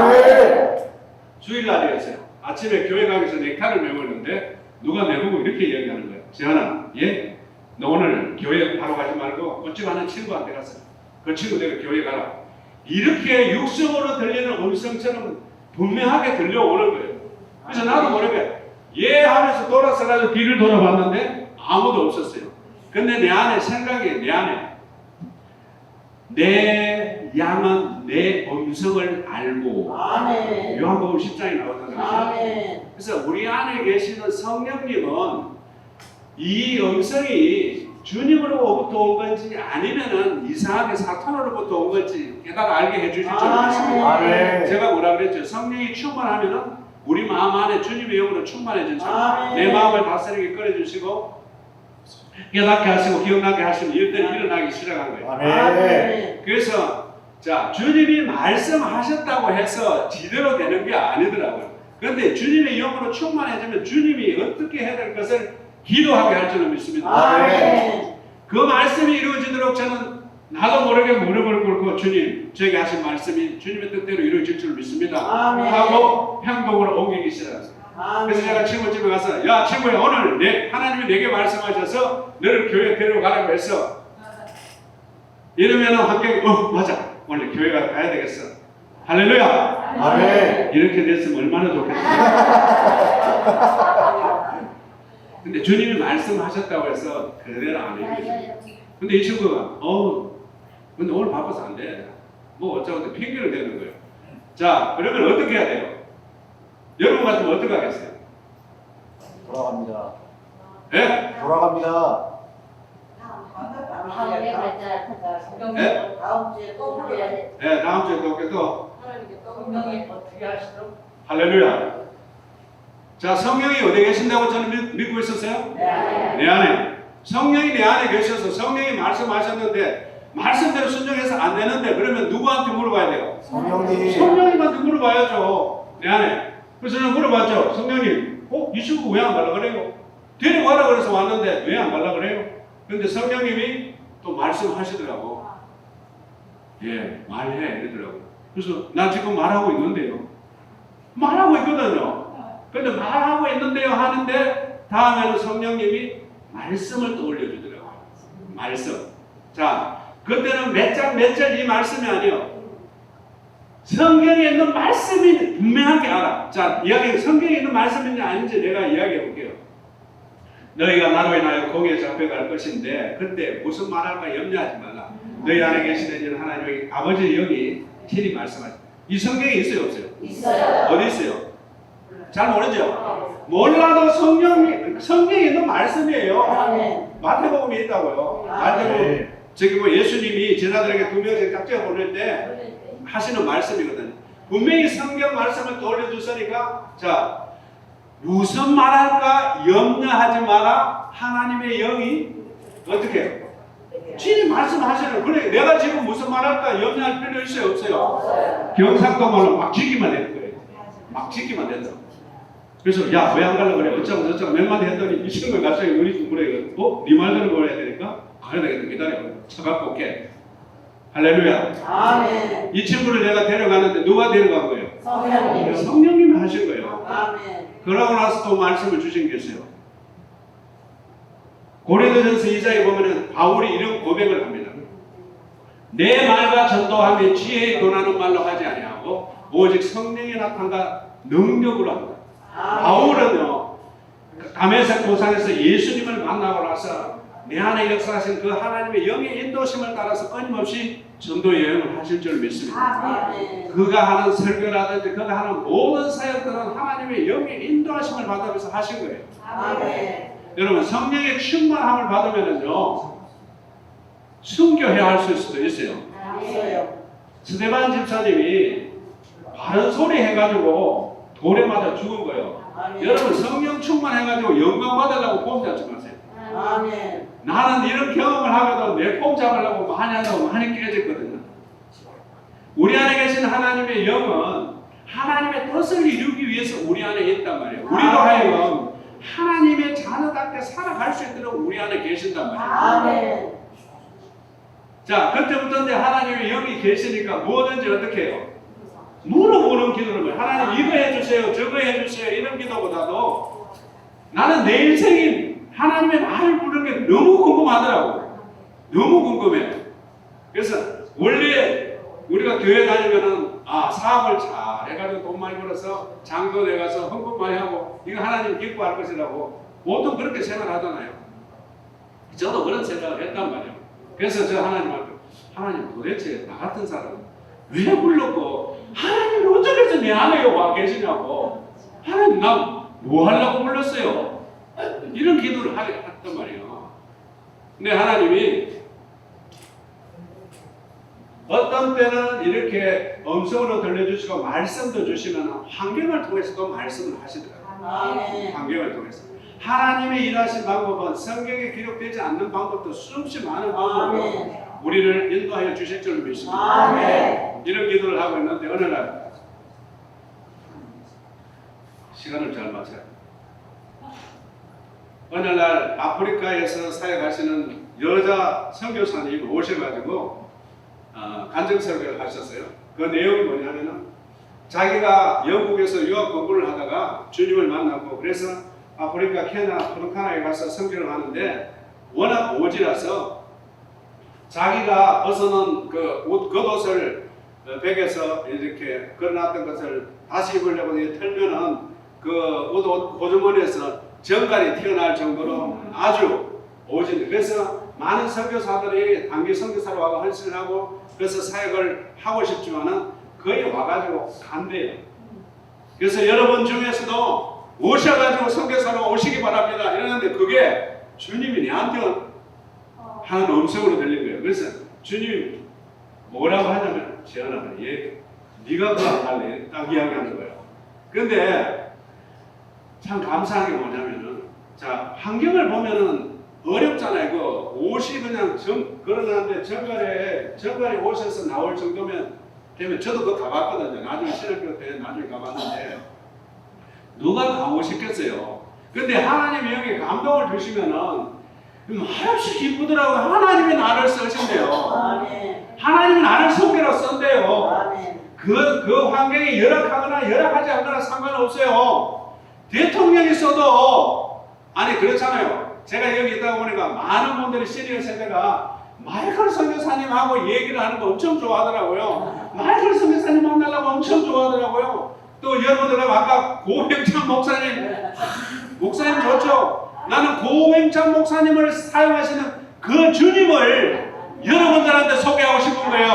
주일날이었어요. 아침에 교회 가기 전에 넥타이를 메웠는데 누가 내보고 이렇게 이야기하는 거예요. 지현아, 너 오늘 교회 바로 가지 말고 어찌 가는 친구한테 갔어요. 그 친구 내가 교회 가라. 이렇게 육성으로 들리는 음성처럼 분명하게 들려오는 거예요. 그래서 나도 모르게 하면서 돌아서가지고 뒤를 돌아봤는데 아무도 없었어요. 근데 내 안에 생각이 내 양은 내 음성을 알고 요한복음 10장에 나오잖아요. 그래서 우리 안에 계시는 성령님은 이 음성이 주님으로부터 온 건지 아니면은 이상하게 사탄으로부터 온 건지 깨달아 알게 해주실 줄 믿습니다. 제가 뭐라 그랬죠? 성령이 충만하면은 우리 마음 안에 주님의 영으로 충만해진다. 내 마음을 다스리게 끌어주시고 깨닫게 하시고 기억나게 하시면 일들이 일어나기 시작한 거예요. 그래서 자, 주님이 말씀하셨다고 해서 지대로 되는 게 아니더라고요. 그런데 주님의 영으로 충만해지면 주님이 어떻게 해야 될 것을 기도하게 할 줄을 믿습니다. 그 말씀이 이루어지도록 저는 나도 모르게 무릎을 꿇고 주님 저에게 하신 말씀이 주님의 뜻대로 이루어질 줄 믿습니다 아멘. 하고 행동으로 옮기기 시작했어요. 그래서 제가 친구 집에 가서 야 친구야 오늘 하나님이 내게 말씀하셔서 너를 교회 데려가라고 했어. 이러면 환경이 맞아 오늘 교회 가야 되겠어. 할렐루야. 아멘. 이렇게 됐으면 얼마나 좋겠어요. 근데 주님이 말씀하셨다고 해서 그대로 안 해요. 근데 이 친구가 근데 오늘 바빠서 안 돼. 뭐 어쩌고 핑계를 대는 거예요. 자 그러면 어떻게 해야 돼요? 여러분 같으면 어떻게 하겠어요? 돌아갑니다. 예? 돌아갑니다. 예? 다음 주에 또 불러야 돼. 예, 다음 주에 또 올게 또. 성령이 어떻게 하시죠? 할렐루야. 자, 성령이 어디 계신다고 저는 믿고 있었어요? 내 안에. 성령이 내 안에 계셔서 성령이 말씀하셨는데 말씀대로 순종해서 안 되는데 그러면 누구한테 물어봐야 돼요? 성령님. 성령님한테 물어봐야죠. 내 안에. 그래서 저는 물어봤죠. 성령님, 이 친구 왜 안 가려고 그래요? 데려가라 그래서 왔는데 왜 안 가려고 그래요? 근데 성령님이 또 말씀하시더라고. 예, 말해 이러더라고. 그래서 나 지금 말하고 있는데요. 말하고 있거든요. 근데 말하고 있는데요 하는데 다음에는 성령님이 말씀을 또 올려주더라고요. 말씀. 자, 그때는 몇 장 몇 절 이 말씀이 아니에요. 성경에 있는 말씀이 분명하게 알아. 자, 이야기 성경에 있는 말씀인지 아닌지 내가 이야기해 볼게요. 너희가 나로 인하여 공에 잡혀갈 것인데 그때 무슨 말할까 염려하지 말라. 너희 안에 계시는 이는 하나님의 아버지의 영이 친히 말씀하시다. 이 성경에 있어요 없어요? 있어요. 어디 있어요? 잘 모르죠? 몰라도 성경에 있는 말씀이에요. 아멘. 마태복음에 있다고요. 마태복음 저기 뭐 예수님이 제자들에게 2명씩 짝지어 보낼 때 하시는 말씀이거든요. 분명히 성경 말씀을 떠올려주시니까 자 무슨 말할까 염려하지 마라. 하나님의 영이 어떻게 해요? 친히 말씀하시는. 그래 내가 지금 무슨 말할까 염려할 필요 있어요 없어요? 경상도 말로 막 지기만 되는 거예요. 막 지기만 된다. 그래서 야 왜 안 가려고 그래 어쩌고 저쩌고 몇 마디 했더니 이 친구가 갑자기 눈이 좀 그래. 네 말대로 걸어야 되니까 가야 되겠다. 기다려. 차 갖고 올게. 할렐루야. 아멘. 이 친구를 내가 데려가는데 누가 데려간 거예요? 성령님. 성령님이 하신 거예요. 아멘. 그러고 나서 또 말씀을 주신 게 있어요. 고린도전서 2장에 보면은 바울이 이런 고백을 합니다. 내 말과 전도하며 지혜에 권하는 말로 하지 아니하고 오직 성령의 나타남과 능력으로 한다. 바울은요 다메섹 도상에서 예수님을 만나고 나서 내 안에 역사하신 그 하나님의 영의 인도심을 따라서 끊임없이 전도 여행을 하실 줄 믿습니다. 아멘. 그가 하는 설교라든지 그가 하는 모든 사역들은 하나님의 영의 인도하심을 받으면서 하신 거예요. 아멘. 여러분 성령의 충만함을 받으면은요 순교해야 할 수도 있어요. 있어요. 스데반 집사님이 바른 소리 해가지고 돌에 맞아 죽은 거예요. 아멘. 여러분 성령 충만해가지고 영광 받으려고 폼 잡지 마세요. 아멘. 나는 이런 경험을 하고도 내 폼 잡으려고 많이 한다고 많이 깨졌거든요. 우리 안에 계신 하나님의 영은 하나님의 뜻을 이루기 위해서 우리 안에 있단 말이에요. 우리도 하여금 하나님의 자녀답게 살아갈 수 있도록 우리 안에 계신단 말이에요. 아멘. 자, 그때부터 이제 하나님의 영이 계시니까 뭐든지 어떻게 해요? 물어보는 기도를 해요. 하나님 이거 해주세요, 저거 해주세요 이런 기도보다도 나는 내 인생이 하나님의 말을 부르는 게 너무 궁금하더라고. 너무 궁금해요. 그래서 원래 우리가 교회 다니면은 사업을 잘 해가지고 돈 많이 벌어서 장도 내가서 헌금 많이 하고 이거 하나님 기뻐할 것이라고 보통 그렇게 생각하잖아요. 저도 그런 생각을 했단 말이에요. 그래서 저 하나님한테 하나님 도대체 나 같은 사람 왜 불렀고 하나님 어쩌겠어 내 안에 와 계시냐고 하나님 나 뭐 하려고 불렀어요? 이런 기도를 했단 말이에요. 근데 하나님이 어떤 때는 이렇게 음성으로 들려주시고 말씀도 주시면 환경을 통해서도 말씀을 하시더라고요. 아멘. 환경을 통해서 하나님의 일하신 방법은 성경에 기록되지 않는 방법도 수없이 많은 방법으로 아멘. 우리를 인도하여 주실 줄 믿습니다. 아멘. 이런 기도를 하고 있는데 어느 날 시간을 잘 맞춰요. 어느 날 아프리카에서 사역하시는 여자 선교사님 오셔가지고 간증 설교를 하셨어요. 그 내용이 뭐냐면은 자기가 영국에서 유학 공부를 하다가 주님을 만났고 그래서 아프리카 프로카나에 가서 선교를 하는데 워낙 오지라서 자기가 벗어놓은 그 겉옷을 백에서 이렇게 걸어놨던 것을 다시 입으려고 털면은 그 옷 고주머니에서 정갈이 튀어나올 정도로 아주 오진. 그래서 많은 선교사들이 단기 선교사로 와서 헌신을 하고 그래서 사역을 하고 싶지만은 거의 와가지고 간대요. 그래서 여러분 중에서도 오셔가지고 선교사로 오시기 바랍니다 이러는데 그게 주님이 내한테 하는 음성으로 들린 거예요. 그래서 주님이 뭐라고 하냐면 지연아 네가 그거 할래? 딱 이야기하는 거예요. 그런데 참 감사한 게 뭐냐면은 자 환경을 보면은 어렵잖아요. 그 옷이 그냥 걸어놨는데 정갈에 오셔서 나올 정도면 되면 저도 그거 가봤거든요. 나중에 신학교 때 나중에 가봤는데 누가 가고 싶겠어요. 근데 하나님이 여기 감동을 주시면은 하나씩 기쁘더라고요. 하나님이 나를 쓰신대요. 아멘. 하나님이 나를 선배로 쓴대요. 아멘. 그 환경이 열악하거나 열악하지 않거나 상관없어요. 대통령이 써도 아니 그렇잖아요. 제가 여기 있다 보니까 많은 분들이 시리아 세대가 마이클 선교사님하고 얘기를 하는 거 엄청 좋아하더라고요. 마이클 선교사님 만나려고 엄청 좋아하더라고요. 또 여러분들 아까 고병찬 목사님 좋죠. 나는 고병찬 목사님을 사용하시는 그 주님을 여러분들한테 소개하고 싶은 거예요.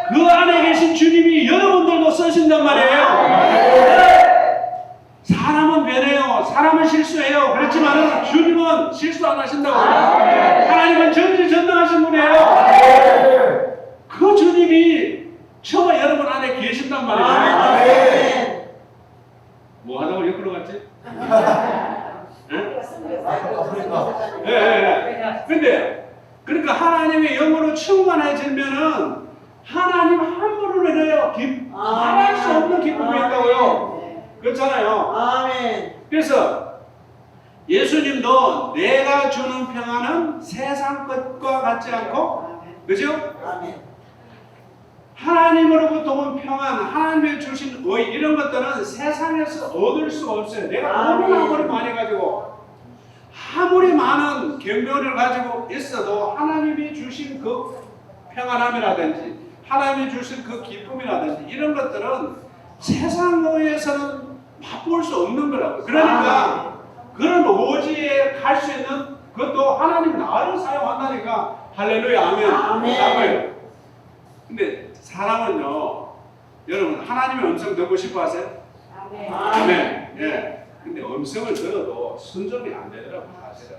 그 안에 계신 주님이 여러분들도 쓰신단 말이에요. 사람은 변해요. 사람은 실수해요. 그렇지만 주님은 실수 안 하신다고. 하나님은 전지전능하신 분이에요. 그 주님이 처음 여러분 안에 계신단 말이에요. 뭐 하다가 옆으로 갔지? 예. 근데 그러니까 하나님의 영으로 충만해지면은 하나님 한 분을 인하여 말할 수 없는 기쁨이 있다고요. 그렇잖아요. 아멘. 그래서 예수님도 내가 주는 평안은 세상 것과 같지 않고, 그죠? 아멘. 하나님으로부터 온 평안, 하나님이 주신 의 이런 것들은 세상에서 얻을 수가 없어요. 내가 아무리 많이 가지고 아무리 많은 경륜을 가지고 있어도 하나님이 주신 그 평안함이라든지 하나님이 주신 그 기쁨이라든지 이런 것들은 세상에서는 맛볼 수 없는 거라고. 그러니까 그런 오지에 갈 수 있는 그것도 하나님 나를 사용한다니까. 할렐루야, 아멘. 아멘. 근데 사람은요, 여러분 하나님의 음성 듣고 싶어 하세요? 아멘. 예. 근데 음성을 들어도 순종이 안 되더라고요, 사실은.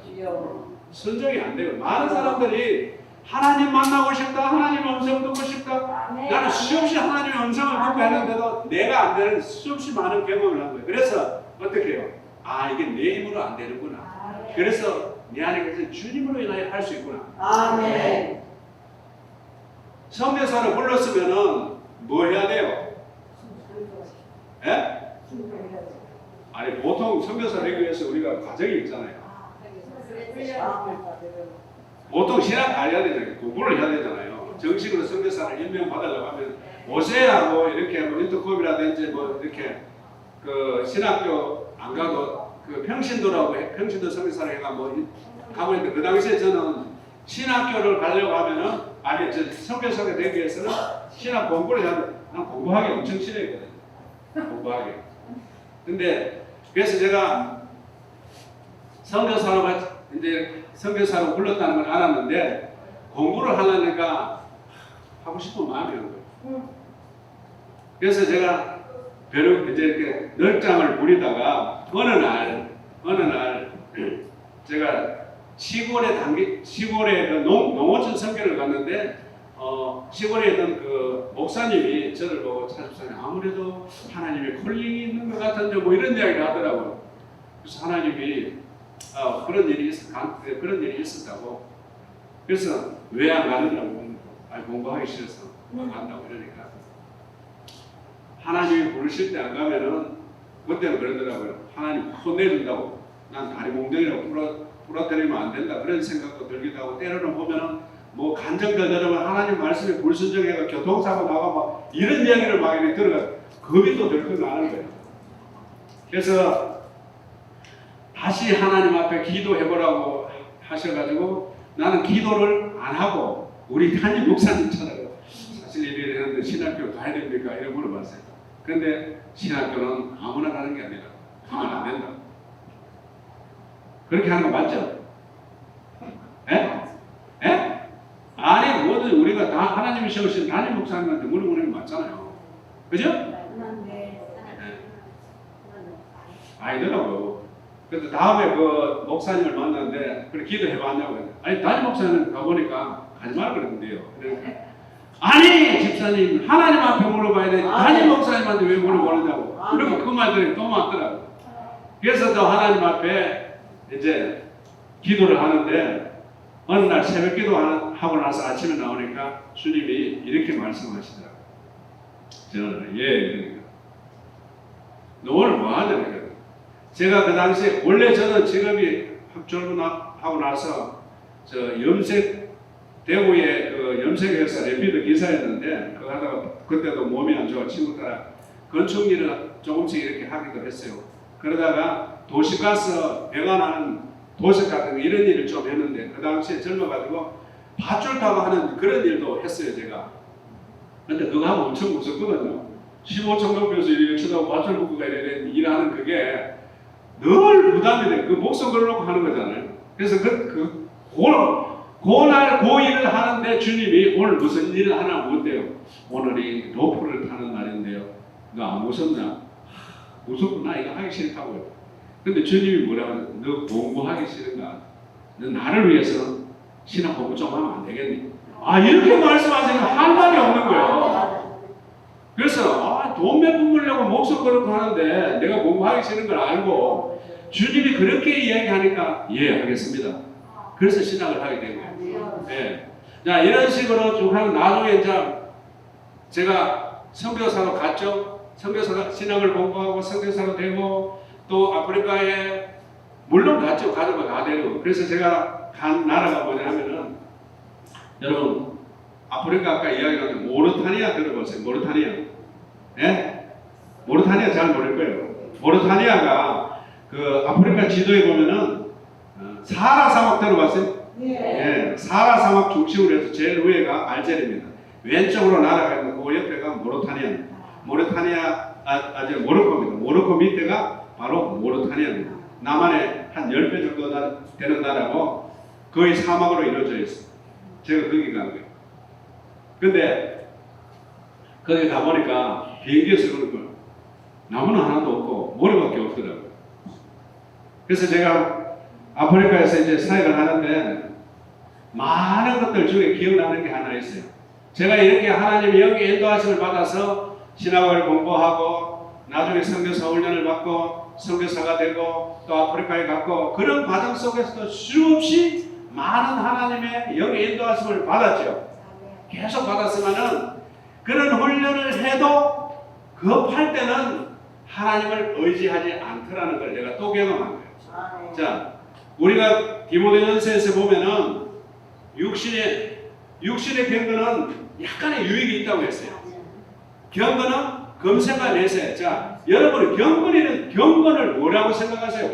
순종이 안 되고 많은 사람들이 하나님 만나고 싶다, 하나님 음성 듣고 싶다. 나는 수없이 하나님의 음성을 듣고 했는데도 내가 안 되는 수없이 많은 경험을 한 거예요. 그래서 어떻게 해요? 아, 이게 내 힘으로 안 되는구나. 그래서 내 안에 계신 주님으로 인하여 할 수 있구나. 아멘. 선교사를 불렀으면은 뭐 해야 돼요? 예? 아니 보통 선교사 되기 위해서 우리가 과정이 있잖아요. 보통 신학 가야 되잖아요. 공부를 해야 되잖아요. 정식으로 선교사를 임명받으려고 하면 오세하고 이렇게 뭐 인터컵이라든지 뭐 이렇게 그 신학교 안 가도 그 평신도라고 평신도 선교사를 해가 뭐 가고 있는데 그 당시에 저는 신학교를 가려고 하면은 아니 저 선교사가 되기 위해서는 신학 공부를 해야 돼. 난 공부하기 엄청 싫어했거든요. 공부하기. 근데 그래서 제가 선교사로 이제 선교사로 불렀다는 걸 알았는데 공부를 하려니까 하고 싶은 마음이 온 거예요. 그래서 제가 벼룩 이제 이렇게 널장을 부리다가 어느 날 제가 시골에 그 농어촌 선교를 갔는데 시골에 있던 그 목사님이 저를 보고 차집사님 아무래도 하나님의 콜링이 있는 것 같은데 뭐 이런 이야기를 하더라고요. 그래서 하나님이 그런 일이 있었다고. 그래서 왜 안 가느냐고. 아니 공부하기 싫어서 안 간다고 이러니까 하나님이 부르실 때 안 가면은 그때는 그러더라고요. 하나님 혼내준다고. 난 다리 몽둥이라고 부러뜨리면 안 된다 그런 생각도 들기도 하고 때로는 보면은 뭐 간정들으면 하나님 말씀에 불순종해가 교통사고 나고 막 이런 이야기를 막 이렇게 들어가 겁이 또 들컥 나는 거예요. 그래서 다시 하나님 앞에 기도해보라고 하셔가지고 나는 기도를 안 하고 우리 담임 목사님 찾아가고 사실 이래 했는데 신학교 가야 됩니까? 이런 물어봤어요. 근데 신학교는 아무나 가는 게 아니라 하면 안 된다. 그렇게 하는 거 맞죠? 예? 예? 아니 모든 우리가 다 하나님이 세우신 담임 목사님한테 물어보는 게 맞잖아요. 그죠? 아니더라고. 그래서 다음에 그 목사님을 만났는데 그래 기도해봤냐고 그랬는데 아니 담임 목사님 가보니까 가지 말라 그랬는데요. 그러니까 아니 집사님 하나님 앞에 물어봐야 돼. 담임 목사님한테 왜 물어보느냐고. 그리고 그 말들이 또 맞더라고. 그래서 또 하나님 앞에 이제 기도를 하는데 어느 날 새벽 기도하고 나서 아침에 나오니까 주님이 이렇게 말씀하시더라고요. 저는 그러니까 너 오늘 뭐 하냐? 제가 그 당시에 원래 저는 직업이 졸업하고 나서 저 염색 대구의 그 염색회사 래피드 기사였는데 그거 하다가 그때도 몸이 안 좋아 친구 따라 건축 일을 조금씩 이렇게 하기도 했어요. 그러다가 도시가스 배관하는 도색 같은 거 이런 일을 좀 했는데 그 당시에 젊어가지고 밧줄 타고 하는 그런 일도 했어요 제가. 근데 그거 하면 엄청 무섭거든요. 15층 높이에서 이렇게 쳐다보고 밧줄 묶고 이렇게 일하는 그게 늘 부담이 돼. 그 목숨 걸어놓고 하는 거잖아요. 그래서 그날 그 일을 하는데 주님이 오늘 무슨 일을 하나 못해요. 오늘이 로프를 타는 날인데요. 너 안 무섭냐? 무섭구나. 이거 하기 싫다고요. 근데 주님이 뭐라고 하냐? 너 공부하기 싫은가? 너 나를 위해서 신학 공부 좀 하면 안 되겠니? 아 이렇게 말씀하시니까 할 말이 없는 거예요. 그래서 돈 몇 푼 벌려고 목숨 걸고 하는데 내가 공부하기 싫은 걸 알고 주님이 그렇게 이야기하니까 예 하겠습니다. 그래서 신학을 하게 된 거예요. 예. 자 이런 식으로 쭉 하면 나중에 이제 제가 선교사로 갔죠. 선교사가 신학을 공부하고 선교사로 되고 또 아프리카에 물론 갔죠. 가족과 가대로. 그래서 제가 간 나라가 뭐냐면은 여러분 아프리카 아까 이야기한 모르타니아 들어보세요. 모르타니아. 예? 모르타니아 잘 모를 거예요. 모르타니아가 그 아프리카 지도에 보면은 사하라 사막 들어봤어요? 예. 사하라 사막 중심으로 해서 제일 위에가 알제리입니다. 왼쪽으로 나라가 있는 그 옆에가 모르타니아입니다. 모르타니아 모로코입니다. 모로코 밑에가 바로 모르타니아입니다. 남한의 한 10배 정도 되는 나라고 거의 사막으로 이루어져 있어요. 제가 거기 간 거예요. 근데 거기 가보니까 비행기에서 그런 거예요. 나무는 하나도 없고 모래밖에 없더라고요. 그래서 제가 아프리카에서 이제 사역을 하는데 많은 것들 중에 기억나는 게 하나 있어요. 제가 이렇게 하나님의 영의 인도하심을 받아서 신학을 공부하고 나중에 선교사 훈련을 받고 선교사가 되고 또 아프리카에 갔고 그런 과정 속에서도 수없이 많은 하나님의 영의 인도하심을 받았죠. 계속 받았으면은 그런 훈련을 해도 급할 때는 하나님을 의지하지 않더라는 걸 내가 또 경험한 거예요. 자, 우리가 디모데전서에서 보면은 육신의 경건은 약간의 유익이 있다고 했어요. 경건은 검색과 내세. 자, 여러분은 경건을 뭐라고 생각하세요?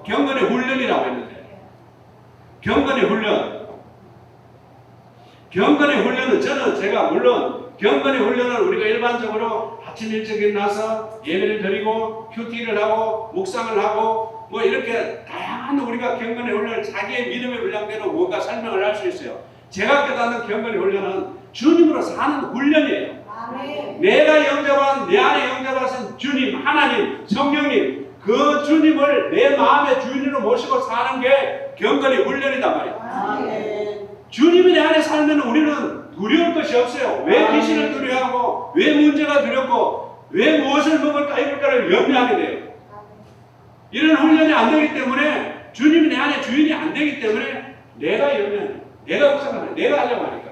경건의 훈련이라고 했는데 경건의 훈련은 제가 물론 경건의 훈련은 우리가 일반적으로 아침 일찍 일어나서 예배를 드리고 큐티를 하고 묵상을 하고 뭐 이렇게 다양한 우리가 경건의 훈련을 자기의 믿음의 분량대로 뭔가 설명을 할 수 있어요. 제가 깨닫는 경건의 훈련은 주님으로 사는 훈련이에요. 내가 영접한 내 안에 영접하신 주님, 하나님, 성령님 그 주님을 내 마음의 주인으로 모시고 사는 게 경건의 훈련이단 말이에요. 주님이 내 안에 살면 우리는 두려울 것이 없어요. 왜 귀신을 두려워하고 왜 문제가 두렵고 왜 무엇을 먹을까 입을까를 염려하게 돼요. 이런 훈련이 안 되기 때문에 주님이 내 안에 주인이 안 되기 때문에 내가 염려해요. 내가 걱정하네. 내가 하려고 하니까.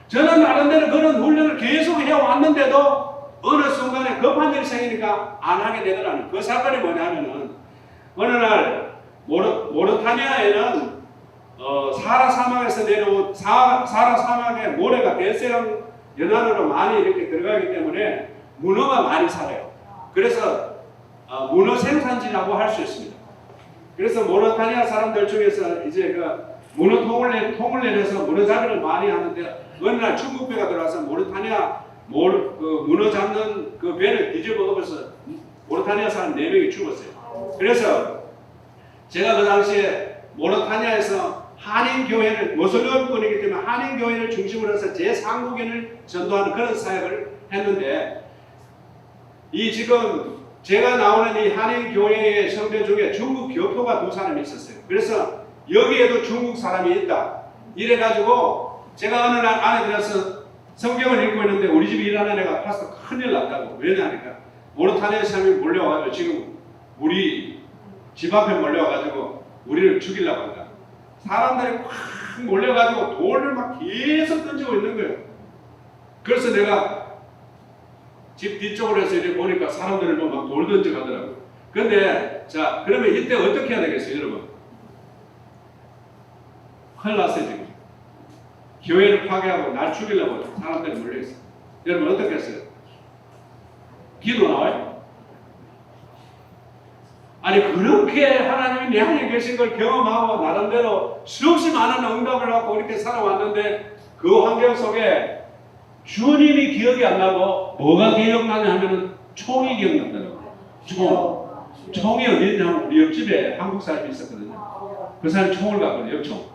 저는 나름대로 그런 훈련을 계속 해왔는데도 어느 순간에 급한 일이 생기니까 안 하게 되더라는 그 사건이 뭐냐면은 어느 날 모르타니아에는 사하라 사막에서 내려온 사하라 사막의 모래가 대서양 연안으로 많이 이렇게 들어가기 때문에 문어가 많이 살아요. 그래서 문어 생산지라고 할 수 있습니다. 그래서 모르타니아 사람들 중에서 이제 그 문어 통을 내려서 문어 잡이를 많이 하는데 어느 날 중국 배가 들어와서 모르타니아 그 문어 잡는 그 배를 뒤집어 엎어서 모르타니아 사람 4명이 죽었어요. 그래서 제가 그 당시에 모르타니아에서 한인교회를 모슬림권이기 때문에 한인교회를 중심으로 해서 제3국인을 전도하는 그런 사역을 했는데 이 지금 제가 나오는 이 한인교회의 성대 중에 중국 교포가 2사람이 있었어요. 그래서 여기에도 중국 사람이 있다. 이래가지고 제가 어느 날 안에 들어서 성경을 읽고 있는데 우리 집에 일하는 애가 파스터 큰일 났다고. 왜냐하니까 모르타니아 사람이 몰려와가지고 지금 우리 집 앞에 몰려와가지고 우리를 죽이려고 한다. 사람들이 확 몰려가지고 돌을 막 계속 던지고 있는 거예요. 그래서 내가 집 뒤쪽으로 해서 이렇게 보니까 사람들을 막 돌 던져 가더라고요. 근데 자 그러면 이때 어떻게 해야 되겠어요, 여러분? 큰일 났어요 지금. 교회를 파괴하고 날 죽이려고 사람들이 몰려있어요. 여러분 어떻게 했어요? 기도 나와요? 아니 그렇게 하나님이 내 안에 계신 걸 경험하고 나름대로 수없이 많은 응답을 하고 이렇게 살아왔는데 그 환경 속에 주님이 기억이 안 나고 뭐가 기억나냐 하면은 총이 기억난다고요. 총이 어디 있냐면 우리 옆집에 한국 사람이 있었거든요. 그 사람이 총을 갖고 있어요.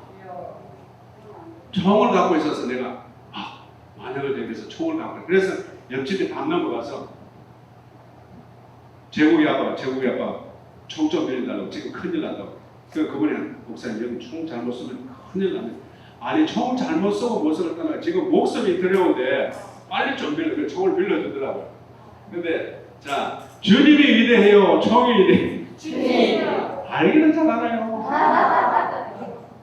총을 갖고 있어서 내가 만약에 되겠어 총을 갖고 그래서 옆집에 밥 넘어가서 제국이 아빠 총 좀 빌려달라고 지금 큰일 난다고. 그분이 목사님 여기 총 잘못 쓰면 큰일 나네. 아니 총 잘못 쓰고 못 쓰겠다나 지금 목숨이 두려운데 빨리 좀 빌려 총을 빌려주더라고요. 근데 자 주님이 위대해요, 총이 위대해요. 주님. 알기는 잘 알아요.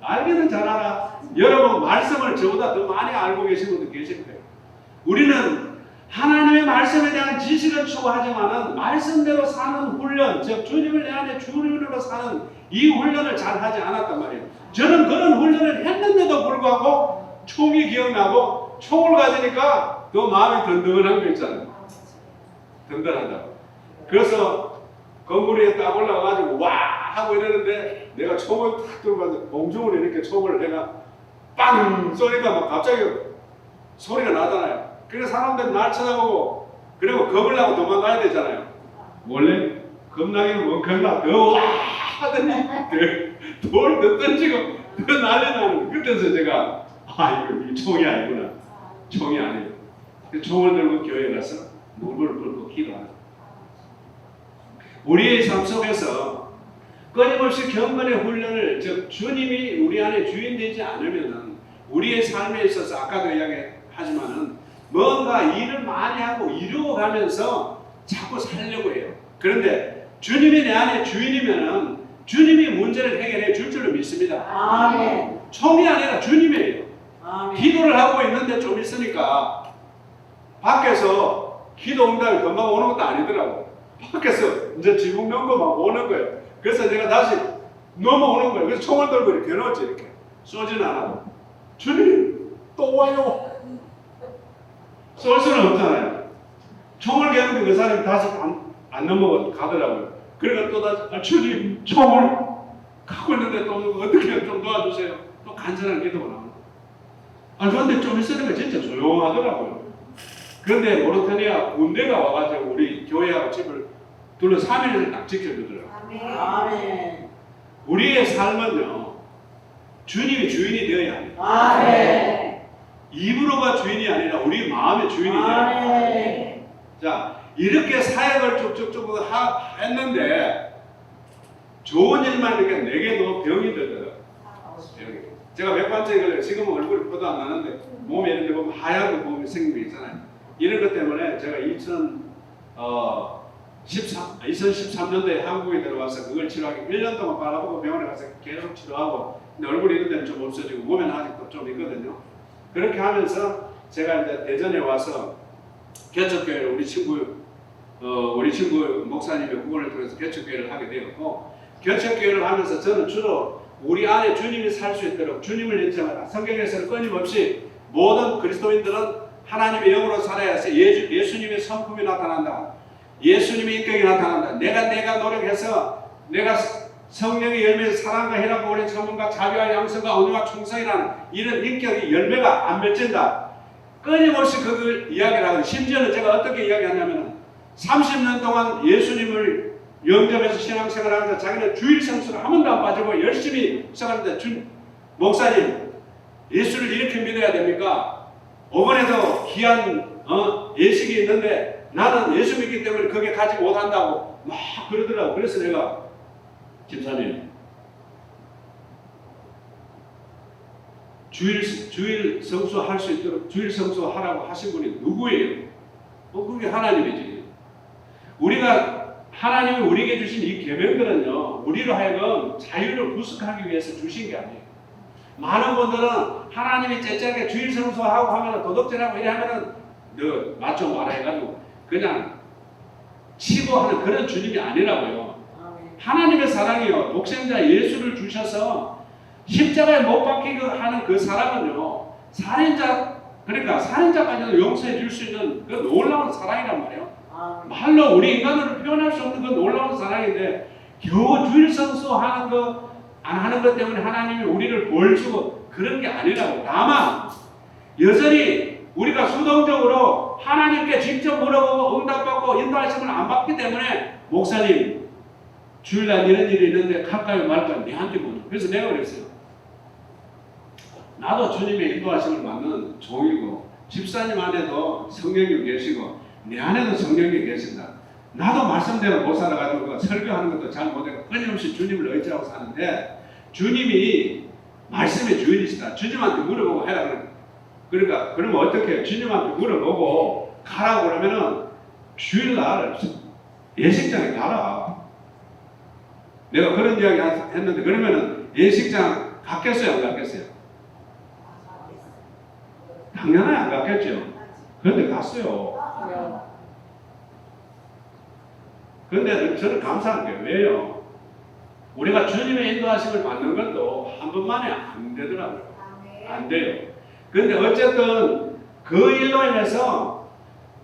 알기는 잘 알아. 여러분 말씀을 저보다 더 많이 알고 계신 분도 계실 거예요. 우리는 하나님의 말씀에 대한 지식을 추구하지만은 말씀대로 사는 훈련, 즉 주님을 내 안에 주님으로 사는 이 훈련을 잘 하지 않았단 말이에요. 저는 그런 훈련을 했는데도 불구하고 총이 기억나고 총을 가지니까 더 마음이 든든한 거 있잖아요. 든든하다고. 그래서 건물 위에 딱 올라가가지고 와 하고 이러는데 내가 총을 탁 들고 가서 공중으로 이렇게 총을 내가 빵 쏘니까 막 갑자기 소리가 나잖아요. 그래서 사람들이 날 쳐다보고 그리고 겁을 나고 도망가야 되잖아요. 원래 겁나기는 뭐 겁나 더 하더니 돌 더 던지고 더 난리 나는 그때서 제가 이거 총이 아니구나. 총이 아니에요. 총을 들고 교회에 가서 무릎을 꿇고 기도하는 우리의 삶 속에서 끊임없이 경건의 훈련을 즉 주님이 우리 안에 주인 되지 않으면은 우리의 삶에 있어서 아까도 이야기하지만은 뭔가 일을 많이 하고 이루어가면서 자꾸 살려고 해요. 그런데 주님이 내 안에 주인이면은 주님이 문제를 해결해 줄 줄로 믿습니다. 아멘. 총이 아니라 주님이에요. 아멘. 기도를 하고 있는데 좀 있으니까 밖에서 기도 응답이 금방 오는 것도 아니더라고. 밖에서 이제 지붕 넘고 막 오는 거예요. 그래서 내가 다시 넘어오는 거예요. 그래서 총을 들고 이렇게 해놓지 이렇게 쏘지는 않아도 주님 또 와요. 쏠 수는 없잖아요. 총을 겨누고 그 사람이 다시 안 넘어가 가더라고요. 그러니까 또 다시 주님 총을 갖고 있는데 또 어떻게 좀 도와주세요. 또 간절한 기도가 나옵니다. 그런데 좀 있으니까 진짜 조용하더라고요. 그런데 모르타니아 군대가 와가지고 우리 교회하고 집을 둘러 3일을 딱 지켜주더라고요. 아멘. 우리의 삶은요 주님이 주인이 되어야 합니다. 아멘. 입으로가 주인이 아니라 우리 마음의 주인이 되어야 합니다. 아멘. 자 이렇게 사역을 쭉쭉쭉 했는데 좋은 일만 이렇게 내게도 병이 들더라고요. 제가 맥반증이 걸려요. 지금은 얼굴이 표도 안 나는데 몸에 이런 데 보면 하얗게 몸이 생긴 게 있잖아요. 이런 것 때문에 제가 2013년도에 한국에 들어와서 그걸 치료하기 1년 동안 바라보고 병원에 가서 계속 치료하고 근데 얼굴이 이런 데는 좀 없어지고 몸에는 아직도 좀 있거든요. 그렇게 하면서 제가 이제 대전에 와서 개척교회를 우리 친구 목사님의 후원을 통해서 개척교회를 하게 되었고 개척교회를 하면서 저는 주로 우리 안에 주님이 살 수 있도록 주님을 인정하라. 성경에서는 끊임없이 모든 그리스도인들은 하나님의 영으로 살아야 해서 예수님의 성품이 나타난다. 예수님의 인격이 나타난다. 내가 노력해서 내가 성령의 열매에서 사랑과 희락과 오랜 참음과 자비와 양성과 온유와 충성이라는 이런 인격의 열매가 안 맺힌다. 끊임없이 그걸 이야기를 하고 심지어는 제가 어떻게 이야기하냐면 30년 동안 예수님을 영접해서 신앙생활을 하면서 자기는 주일 성수를 한 번도 안 빠지고 열심히 생활하는데 목사님 예수를 이렇게 믿어야 됩니까? 이번에도 귀한 예식이 있는데 나는 예수 믿기 때문에 거기에 가지 못한다고 막 그러더라고. 그래서 내가 집사님 주일 성수할 수 있도록 주일 성수하라고 하신 분이 누구예요? 그게 하나님이지. 우리가 하나님이 우리에게 주신 이 계명들은요 우리로 하여금 자유를 구속하기 위해서 주신 게 아니에요. 많은 분들은 하나님이 째째하게 주일 성수하고 하면 도덕질하고 이래 하면은 너 맞춰 말아 해가지고 그냥 치고 하는 그런 주님이 아니라고요. 하나님의 사랑이요. 독생자 예수를 주셔서 십자가에 못 박히고 하는 그 사랑은요. 그러니까 살인자까지도 용서해 줄 수 있는 그 놀라운 사랑이란 말이에요. 말로 우리 인간으로 표현할 수 없는 그 놀라운 사랑인데 겨우 주일 성수하는 거 안 하는 것 때문에 하나님이 우리를 벌 주고 그런 게 아니라고. 다만 여전히 우리가 수동적으로 하나님께 직접 물어보고 응답받고 인도하심을 안 받기 때문에 목사님 주일날 이런 일이 있는데 갈까요 말까요 내한테 묻어. 그래서 내가 그랬어요. 나도 주님의 인도하심을 받는 종이고 집사님 안에도 성령이 계시고 내 안에도 성령이 계신다. 나도 말씀대로 못 살아가지고 설교하는 것도 잘 못하고 끊임없이 주님을 의지하고 사는데 주님이 말씀의 주인이시다. 주님한테 물어보고 해라. 그러니까 그러면 어떻게 해요? 주님한테 물어보고 가라고 그러면은 주일날 예식장에 가라. 내가 그런 이야기 했는데 그러면은 예식장 갔겠어요? 안 갔겠어요? 당연히 안 갔겠죠. 그런데 갔어요. 그런데 저는 감사한 게 왜요? 우리가 주님의 인도하심을 받는 것도 한 번만에 안 되더라고요. 안 돼요. 그런데 어쨌든 그 일로 인해서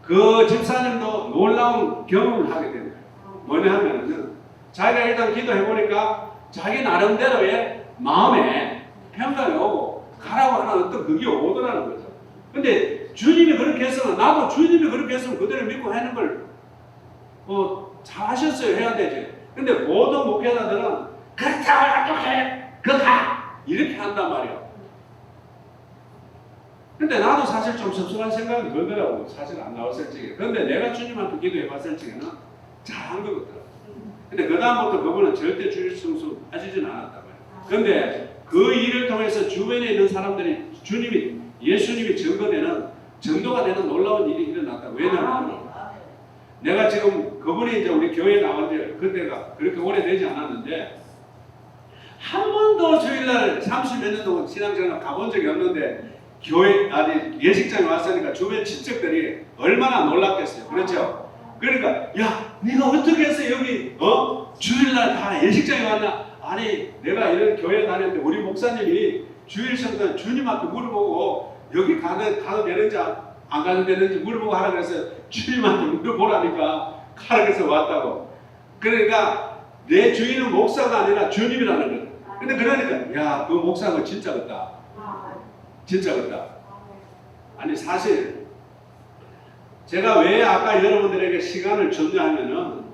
그 집사님도 놀라운 경험을 하게 됩니다. 뭐냐 하면은 자기가 일단 기도해보니까 자기 나름대로의 마음에 평강이 오고 가라고 하는 어떤 그게 오더라는 거죠. 근데 주님이 그렇게 했으면 나도 주님이 그렇게 했으면 그대로 믿고 하는 걸 잘 하셨어요. 해야 되지. 근데 모든 목회자들은 그렇다고 해. 가! 이렇게 한단 말이야. 근데 나도 사실 좀 섭섭한 생각이 들더라고. 사실 안 나왔을 적에. 근데 내가 주님한테 기도해봤을 적에는 잘한 것 같더라고. 근데 그 다음부터 그분은 절대 주일 성수 하시진 않았단 말이야. 근데 그 일을 통해서 주변에 있는 사람들이 예수님이 증거가 되는 놀라운 일이 일어났다. 왜냐하면 내가 지금 그분이 이제 우리 교회에 나온 지 그때가 그렇게 오래되지 않았는데 한 번도 주일날 30몇 년 동안 신앙생활 가본 적이 없는데 예식장에 왔으니까 주변 친척들이 얼마나 놀랐겠어요. 그렇죠? 그러니까 야 네가 어떻게 해서 여기 주일날 다 예식장에 왔나? 아니 내가 이런 교회 다녔는데 우리 목사님이 주일 성전 주님한테 물어보고 여기 가도 되는지 안 가도 되는지 물어보고 하라 그래서 주님한테 물어보라니까 가라 그래서 왔다고. 그러니까 내 주인은 목사가 아니라 주님이라는 거예요. 근데 그러니까 야 그 목사가 진짜 같다. 진짜 같다. 아니 사실 제가 왜 아까 여러분들에게 시간을 줬냐면은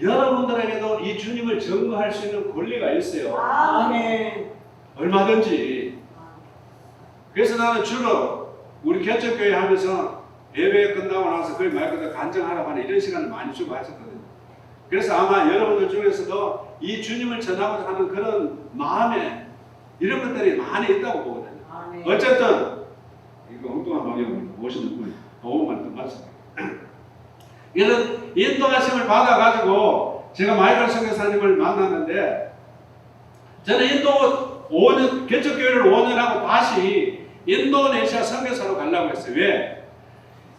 여러분들에게도 이 주님을 증거할 수 있는 권리가 있어요. 아멘. 얼마든지. 그래서 나는 주로 우리 개척교회 하면서 예배 끝나고 나서 거의 말 그대로 간증하라고 하는 이런 시간을 많이 주고 하셨거든요. 그래서 아마 여러분들 중에서도 이 주님을 전하고자 하는 그런 마음에 이런 것들이 많이 있다고 보거든요. 아멘. 어쨌든 이거 엉뚱한 방향으로 모시는 분이 5분만 더 맞습니다. 이런 인도하심을 받아가지고 제가 마이클 선교사님을 만났는데 저는 인도 5년 개척교회를 5년 하고 다시 인도네시아 선교사로 가려고 했어요. 왜?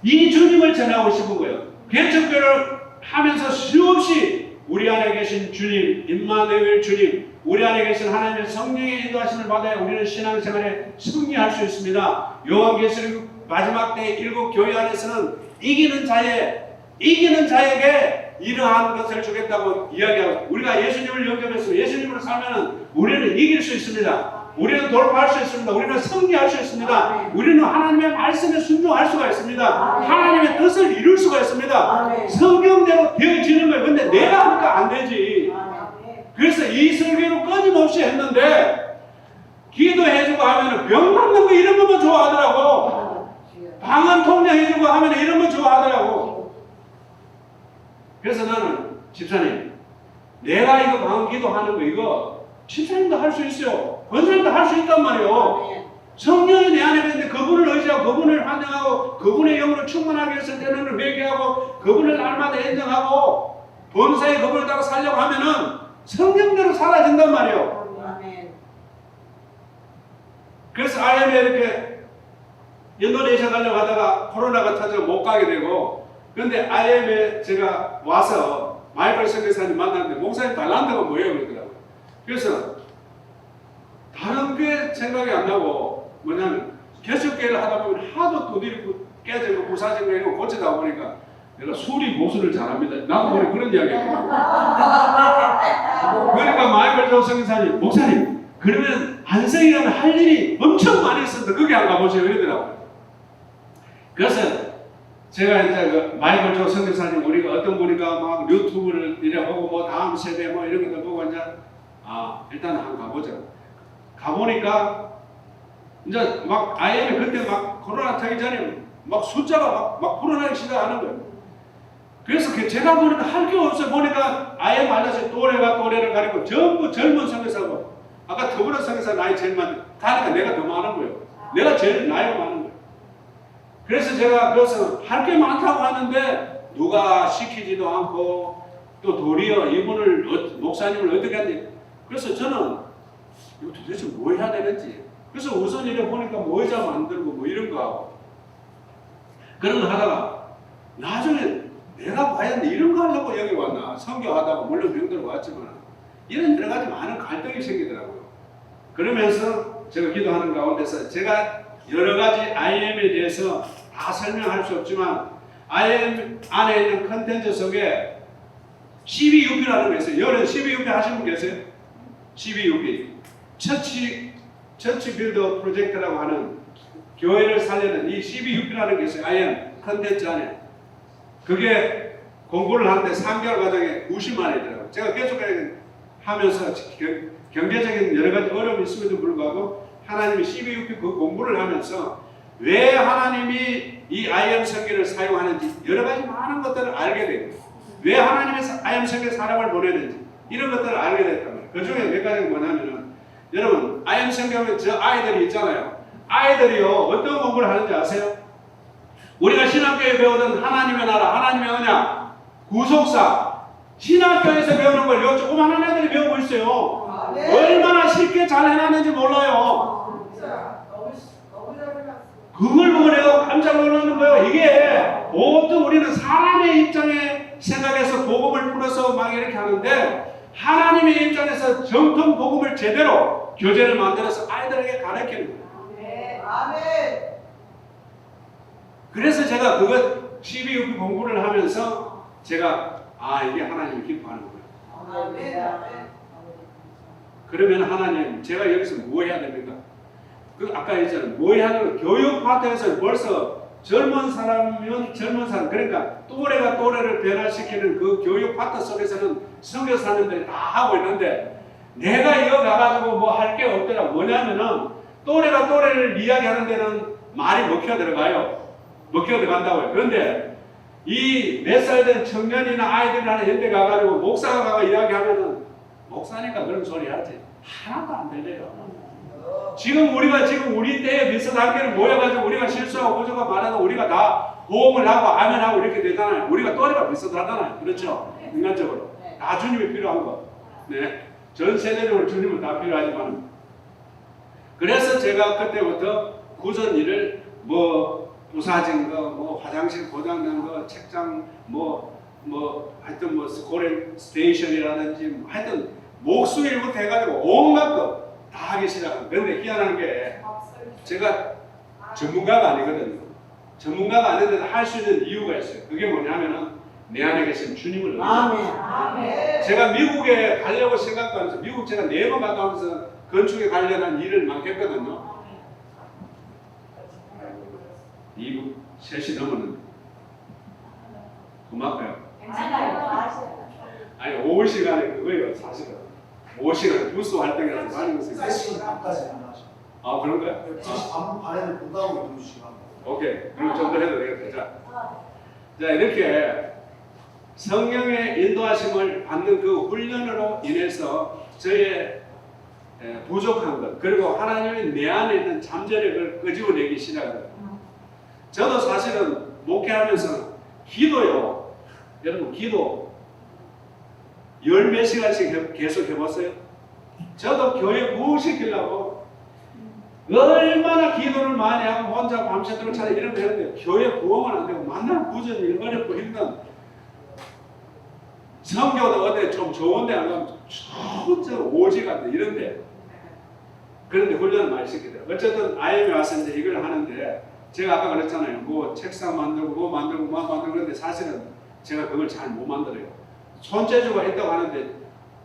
이 주님을 전하고 싶은 거예요. 개척교회를 하면서 수없이 우리 안에 계신 주님, 임마누엘 주님, 우리 안에 계신 하나님의 성령의 인도하심을 받아야 우리는 신앙생활에 승리할 수 있습니다. 요한계시록 마지막 때 7교회 안에서는 이기는 자에게 이러한 것을 주겠다고 이야기하고, 우리가 예수님을 영접해서 예수님으로 살면 우리는 이길 수 있습니다. 우리는 돌파할 수 있습니다. 우리는 승리할 수 있습니다. 우리는 하나님의 말씀에 순종할 수가 있습니다. 하나님의 뜻을 이룰 수가 있습니다. 성경대로 되어지는 거예요. 근데 내가 하니까 안 되지. 그래서 이 설교를 끊임없이 했는데, 기도해주고 하면 병 낫는 거 이런 것만 좋아하더라고. 방언 통역해주고 하면 이런 거 좋아하더라고. 그래서 나는 집사님, 내가 이거 방언 기도하는 거 이거 집사님도 할 수 있어요. 권사님도 할 수 있단 말이에요. 성령이 내 안에 있는데 그분을 의지하고 그분을 환영하고 그분의 영으로 충만하게 해서 때로는 회개하고 그분을 날마다 인정하고 본사에 그분을 따라 살려고 하면은 성경대로 살아진단 말이에요. 그래서 IM에 이렇게 인도네시아 가려고 하다가 코로나가 터져 못 가게 되고, 근데 IM에 제가 와서 마이클 선교사님 만났는데 목사님 달란트가 뭐예요? 그러더라고요. 그래서 다른 게 생각이 안 나고, 뭐냐면 개척교회를 하다 보면 하도 두드리고 깨지고 부사지고 이러고 고치다 보니까 내가 수리 보수를 잘합니다. 나도 모르게 그런 이야기예요. 그러니까 마이클 조 선교사님, 목사님 그러면 안성이 가면 할 일이 엄청 많이 있었는데 거기 안 가보세요 이러더라고요. 그래서 제가 이제 그 마이클 조 선교사님, 우리가 어떤 분이가 막 유튜브를 이래 보고 뭐 다음 세대 뭐 이런 것도 보고 이제 일단 한번 가보자. 가보니까 이제 막 IM이 그때 막 코로나 타기 전에 막 숫자가 막 불어나기 시작하는 거예요. 그래서 제가 보니까 할 게 없어요. 보니까 IM 알려서 또래가 또래를 가리고 전부 젊은 선교사고, 아까 더불어 선교사 나이 제일 많은데 가니까 내가 더 많은 거예요. 내가 제일 나이가 많은 거예요. 그래서 제가 그래서 할 게 많다고 하는데 누가 시키지도 않고, 또 도리어 이분을 목사님을 어떻게 하는지, 그래서 저는 이거 도대체 뭐 해야 되는지, 그래서 우선 이래 보니까 모의자 만들고 뭐 이런 거 하고 그런 거 하다가 나중에 내가 과연 이런 거 하려고 여기 왔나, 선교하다가 물론 병들어 왔지만 이런 여러 가지 많은 갈등이 생기더라고요. 그러면서 제가 기도하는 가운데서 제가 여러 가지 IM에 대해서 다 설명할 수 없지만 IM 안에 있는 컨텐츠 속에 CBUP라는 게 있어요. 여러분 CBUP 하신 분 계세요? CBUP 처치 빌더 프로젝트라고 하는 교회를 살리는 이 CBUP라는 게 있어요. IM 컨텐츠 안에. 그게 공부를 하는데 3개월 과정에 90만 원이더라고요. 제가 계속 하면서 경제적인 여러 가지 어려움이 있음에도 불구하고 하나님이 CBUP 그 공부를 하면서 왜 하나님이 이 IM 설계를 사용하는지 여러 가지 많은 것들을 알게 되고, 왜 하나님의 IM 설계 사람을 보내는지 이런 것들을 알게 됐단 말이에요. 그 중에 몇 가지가 뭐냐면은, 여러분 IM 설계하면 저 아이들이 있잖아요. 아이들이요 어떤 공부를 하는지 아세요? 우리가 신학교에 배우던 하나님의 나라, 하나님의 언약, 구속사, 신학교에서 배우는 걸 요 조그마한 애들이 배우고 있어요. 얼마나 쉽게 잘 해놨는지 몰라요. 그걸 보고 내가 깜짝 놀라는 거예요. 이게 보통 우리는 사람의 입장에 생각해서 복음을 풀어서 막 이렇게 하는데, 하나님의 입장에서 정통 복음을 제대로 교재를 만들어서 아이들에게 가르치는 거예요. 아멘. 그래서 제가 그것 CBUP 공부를 하면서 제가 이게 하나님이 기뻐하는 거예요. 아멘. 그러면 하나님, 제가 여기서 뭐 해야 됩니까? 그 아까 얘기했잖아요. 뭐 해야 되는, 교육 파트에서 벌써 젊은 사람이면 젊은 사람, 그러니까 또래가 또래를 변화시키는 그 교육 파트 속에서는 선교사님들이 다 하고 있는데, 내가 이거 가가지고 뭐 할 게 없더라. 뭐냐면은 또래가 또래를 이야기하는 데는 말이 먹혀 들어가요. 먹혀 들어간다고요. 그런데 이 몇 살 된 청년이나 아이들이나 이런 데 가가지고 목사가 가가 이야기하면은 목사니까 그런 소리 하지 하나도 안 들려요. 지금 우리 때에 비슷한 게를 모여가지고 우리가 실수하고 부족하 말하고 우리가 다 호응을 하고 아멘하고 이렇게 되잖아요. 우리가 또래가 비슷하잖아요. 그렇죠? 인간적으로 다 주님이 필요한 거. 네, 전 세대적으로 주님은 다 필요하지만, 그래서 제가 그때부터 구전 일을 뭐 부사진 거, 뭐 화장실 고장난 거, 책장 뭐 뭐 하여튼 뭐 스코렌 스테이션이라든지 뭐 하여튼 목수일부터 해가지고 온갖 거 다 하기 시작합니다. 그런데 희한한 게 제가 전문가가 아니거든요. 전문가가 아닌데도 할 수 있는 이유가 있어요. 그게 뭐냐면은 내 안에 계신 주님을 의지합니다. 아멘. 제가 미국에 가려고 생각도 하면서 미국 제가 4번 갔다 오면서 건축에 관련한 일을 많이 했거든요. 2분 3시 넘었는데 고마워요. 아니 5시간에 그거예요. 사실은 5시간 부스 활동이라서 많이 것을 3시 반까지 하죠. 아 그런 거야? 3시 반에는 본다고 2시간. 오케이. 그럼 좀 더 해도 되겠다. 자 이렇게 성령의 인도하심을 받는 그 훈련으로 인해서 저의 부족한 것 그리고 하나님이 내 안에 있는 잠재력을 끄집어내기 시작합니다. 저도 사실은 목회하면서 기도요. 여러분 기도 열 몇 시간씩 계속 해봤어요. 저도 교회 부흥시키려고 얼마나 기도를 많이 하고 혼자 밤새도록 차려 이런 거 했는데 교회 부흥은 안 되고 만날 부전이 어렵고 힘든 성교도 어디 좀 좋은데 안 가면 진짜 오지 같은 이런데 그런데 훈련을 많이 시키더라고요. 어쨌든 IM에 와서 이제 이걸 하는데 제가 아까 그랬잖아요. 뭐 책상 만들고 뭐 만들고 뭐 만들고 그런데 사실은 제가 그걸 잘 못 만들어요. 손재주가 있다고 하는데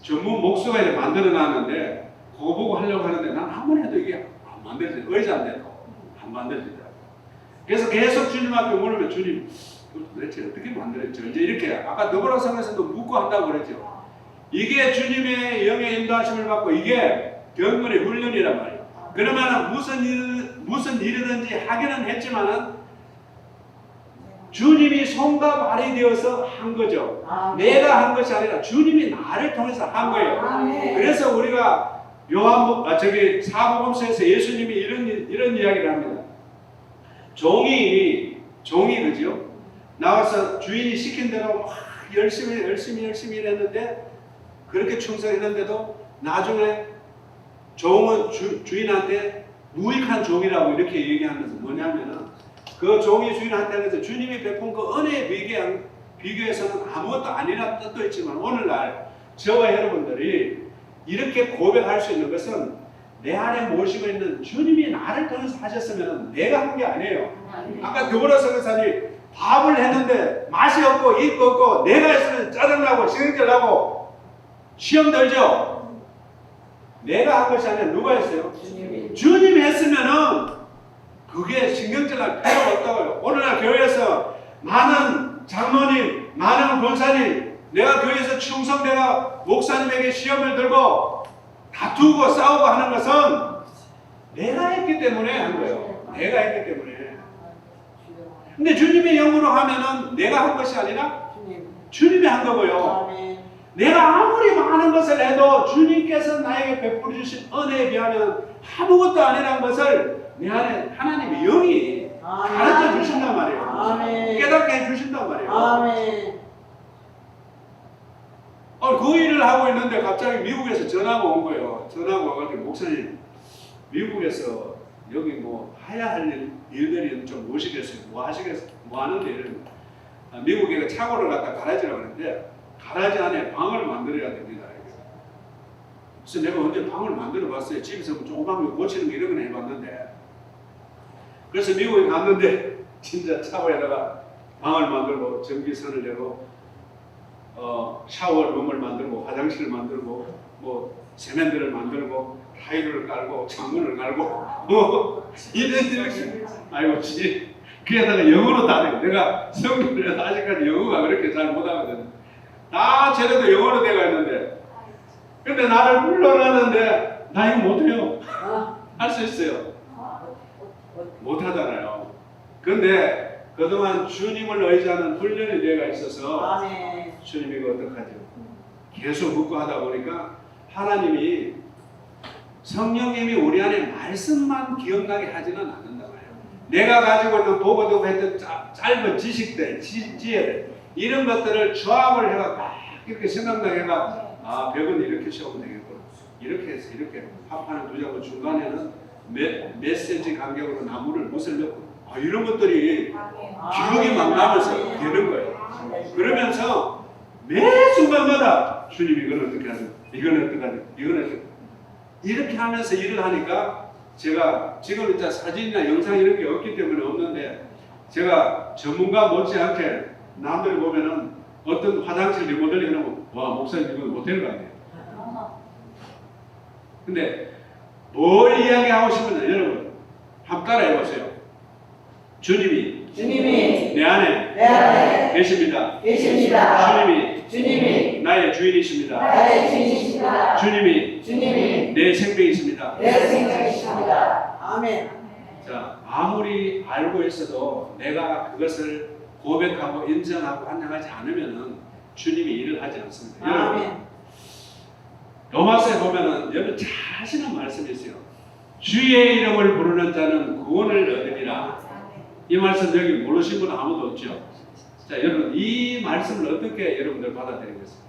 전문 목수가 이제 만들어 놨는데 그거 보고 하려고 하는데 난 아무리 해도 이게 안 만들어져. 의자인데도 안 만들어지더라고요. 그래서 계속 주님 앞에 물으면 주님 도대체 어떻게 만들었죠? 이제 이렇게 아까 더불어성에서도 묻고 한다고 그랬죠. 이게 주님의 영의 인도하심을 받고 이게 경건의 훈련이란 말이에요. 그러면 무슨 일이든지 하기는 했지만은 주님이 손과 발이 되어서 한 거죠. 내가 한 것이 아니라 주님이 나를 통해서 한 거예요. 그래서 우리가 사복음서에서 예수님이 이런 이야기를 합니다. 종이 그죠? 나와서 주인이 시킨 대로 막 열심히 일했는데 그렇게 충성했는데도 나중에 종은 주인한테 무익한 종이라고 이렇게 얘기하면서 뭐냐면은 그 종이 주인한테 주님이 베푼 그 은혜에 비교해서는 아무것도 아니라 뜻도 있지만 오늘날 저와 여러분들이 이렇게 고백할 수 있는 것은 내 안에 모시고 있는 주님이 나를 통해서 하셨으면 내가 한 게 아니에요. 아까 더불어서 교사님 밥을 했는데 맛이 없고 입고 없고 내가 했으면 짜증나고 신경질나고 시험 들죠. 내가 한 것이 아니라 누가 했어요? 주님이 했으면은 그게 신경질날 필요가 없다고요. 오늘날 교회에서 많은 장로님, 많은 권사님, 내가 교회에서 충성 내가 목사님에게 시험을 들고 다투고 싸우고 하는 것은 내가 했기 때문에 한 거예요. 내가 했기 때문에. 근데 주님의 영으로 하면은 내가 한 것이 아니라 주님이 한 거고요. 내가 아무리 많은 것을 해도 주님께서 나에게 베풀어 주신 은혜에 비하면 아무것도 아니라는 것을 내 안에 하나님의 영이 가르쳐 주신단 말이에요. 깨닫게 해주신단 말이에요. 그 일을 하고 있는데 갑자기 미국에서 전화가 온 거예요. 전화가 와가지고 목사님 미국에서 여기 뭐 해야 할 일들이 좀 무엇이겠어요? 뭐 하시겠어요? 뭐 하는데 이런 미국에 차고를 갖다 가라지라고 하는데 가라지 안에 방을 만들어야 됩니다. 그래서 내가 언제 방을 만들어 봤어요. 집에서 뭐 조그만 거 고치는 거 이런 거 해봤는데 그래서 미국에 갔는데 진짜 차고에다가 방을 만들고 전기선을 내고 샤워룸을 만들고 화장실을 만들고 뭐 세면대를 만들고 타일을 깔고 창문을 깔고 뭐 이렇게 아이고 지 그에다가 영어로 다 돼요. 내가 성경을 해서 아직까지 영어가 그렇게 잘 못하거든. 다 쟤네도 영어로 되어 있는데 근데 나를 불러놨는데 나 이거 못해요. 할 수 있어요. 못하잖아요. 근데 그동안 주님을 의지하는 훈련의 기회가 있어서 주님이 이거 어떡하죠? 계속 묻고 하다 보니까 하나님이 성령님이 우리 안에 말씀만 기억나게 하지는 않는다 말이에요. 내가 가지고 있는 보고되고 했던 짧은 지식들, 지혜들 이런 것들을 조합을 해가 막 이렇게 생각나게 해가 벽은 이렇게 세우면 되겠구나. 이렇게 해서 이렇게 합하는 두 장고 중간에는 몇 센치 간격으로 나무를 못을 넣고 이런 것들이 기록이 막 나면서 되는 거예요. 그러면서 매 순간마다 주님 이건 어떻게 하든 이건 어떻게 하든 이건 어떻게 이렇게 하면서 일을 하니까 제가 지금 이제 사진이나 영상 이런 게 없기 때문에 없는데 제가 전문가 못지않게 남들 보면은 어떤 화장실 리모델링 해놓으면 와 목사님 이거 못되는 거 아니에요. 근데 뭘 이야기하고 싶으면 여러분 한번 따라해 보세요. 주님이 주님이 내 안에 내 안에 계십니다. 계십니다. 주님이 주님이 나의 주인이십니다. 나의 주인이십니다. 주님이 주님이 내 생명이십니다. 내 생명이십니다. 아멘. 자, 아무리 알고 있어도 내가 그것을 고백하고 인정하고 환영하지 않으면은 주님이 일을 하지 않습니다. 여러분, 아멘. 로마서에 보면은 여러분 잘 하시는 말씀이 있어요. 주의 이름을 부르는 자는 구원을 얻으리라. 이 말씀 여기 모르신 분은 아무도 없죠. 자, 여러분 이 말씀을 어떻게 여러분들 받아들이겠어요?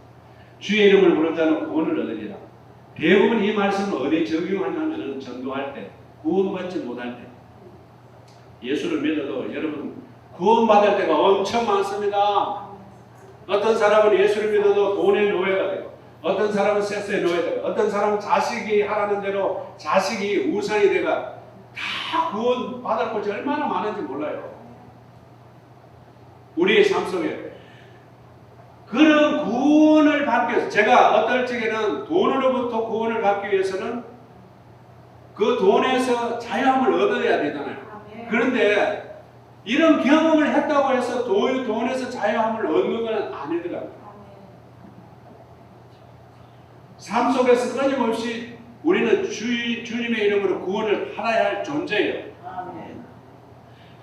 주의 이름을 부르는 자는 구원을 얻으리라. 대부분 이 말씀을 어디에 적용하냐면은 전도할 때, 구원받지 못할 때. 예수를 믿어도 여러분 구원받을 때가 엄청 많습니다. 어떤 사람은 예수를 믿어도 돈의 노예가 되고, 어떤 사람은 세스의 노예가 되고, 어떤 사람은 자식이 하라는 대로 자식이 우상이 되가 다 구원받을 곳이 얼마나 많은지 몰라요. 우리의 삶 속에 그런 구원을 받기 위해서 제가 어떨 적에는 돈으로부터 구원을 받기 위해서는 그 돈에서 자유함을 얻어야 되잖아요. 그런데 이런 경험을 했다고 해서 돈에서 자유함을 얻는 건 아니더라고요. 삶 속에서 끊임없이 우리는 주님의 이름으로 구원을 받아야 할 존재예요. 아멘.